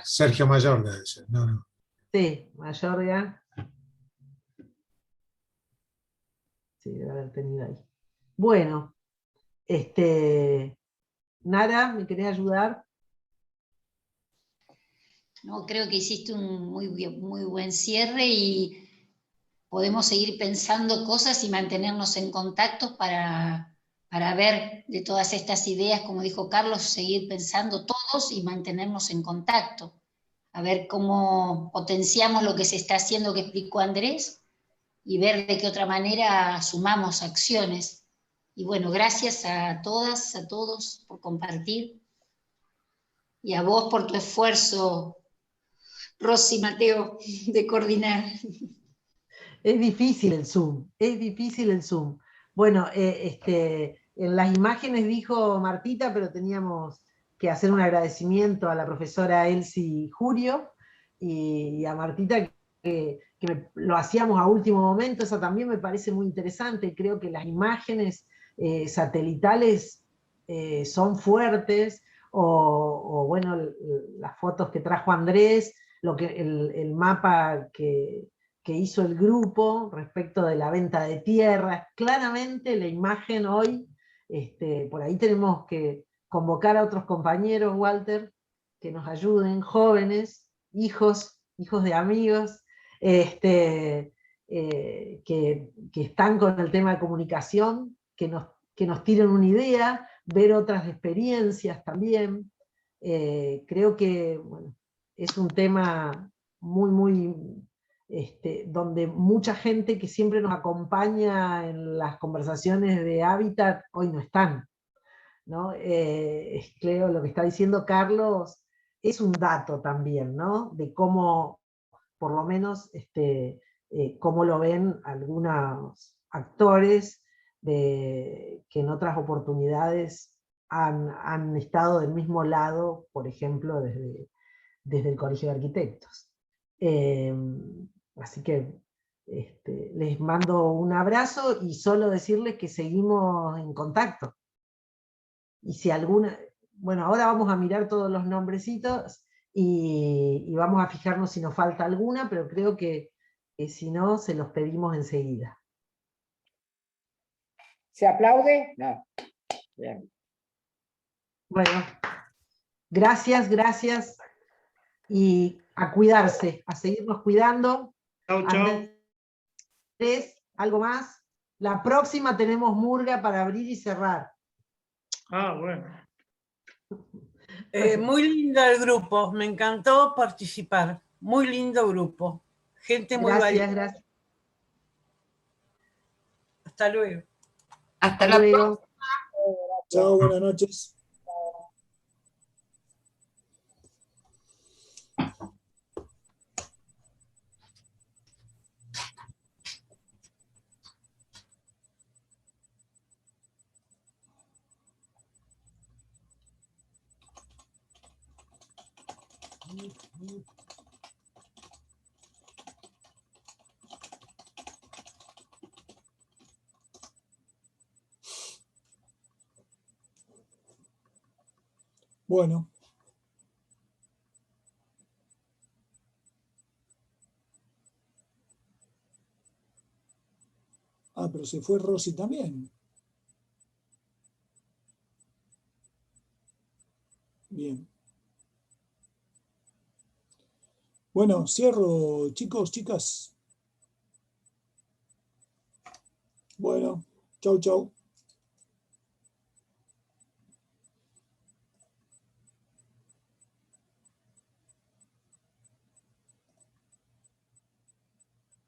Sergio Mayorga, dice. No. Sí, Mayorga. Sí, debe haber tenido ahí. Bueno, Nara, ¿me querés ayudar? No, creo que hiciste un muy buen cierre y podemos seguir pensando cosas y mantenernos en contacto para ver de todas estas ideas, como dijo Carlos, seguir pensando todos y mantenernos en contacto. A ver cómo potenciamos lo que se está haciendo, que explicó Andrés, y ver de qué otra manera sumamos acciones. Y bueno, gracias a todas, a todos por compartir, y a vos por tu esfuerzo, Rosy, Mateo, de coordinar. Es difícil el Zoom, es difícil el Zoom. Bueno, en las imágenes dijo Martita, pero teníamos que hacer un agradecimiento a la profesora Elsie Jurio y a Martita que lo hacíamos a último momento. Eso también me parece muy interesante. Creo que las imágenes satelitales son fuertes, o bueno, las fotos que trajo Andrés, el mapa que hizo el grupo respecto de la venta de tierras. Claramente la imagen hoy, por ahí tenemos que convocar a otros compañeros, Walter, que nos ayuden, jóvenes, hijos de amigos, que están con el tema de comunicación, que nos tiren una idea, ver otras experiencias también. Creo que bueno, es un tema muy, donde mucha gente que siempre nos acompaña en las conversaciones de Hábitat, hoy no están, ¿no? Creo lo que está diciendo Carlos es un dato también, ¿no? De cómo, por lo menos, cómo lo ven algunos actores que en otras oportunidades han estado del mismo lado, por ejemplo, desde el Colegio de Arquitectos. Así que les mando un abrazo y solo decirles que seguimos en contacto. Y si alguna, bueno, ahora vamos a mirar todos los nombrecitos y vamos a fijarnos si nos falta alguna, pero creo que si no, se los pedimos enseguida. ¿Se aplaude? No. Bien. Bueno, gracias. Y a cuidarse, a seguirnos cuidando. Chau, chau. Andrés, ¿algo más? La próxima tenemos murga para abrir y cerrar. Ah, bueno. Muy lindo el grupo, me encantó participar. Muy lindo grupo. Gente muy valiosa. Gracias. Hasta luego. Hasta la próxima. Chao, buenas noches. Bueno. Ah, pero se fue Rosy también. Bien. Bueno, cierro, chicos, chicas. Bueno, chau.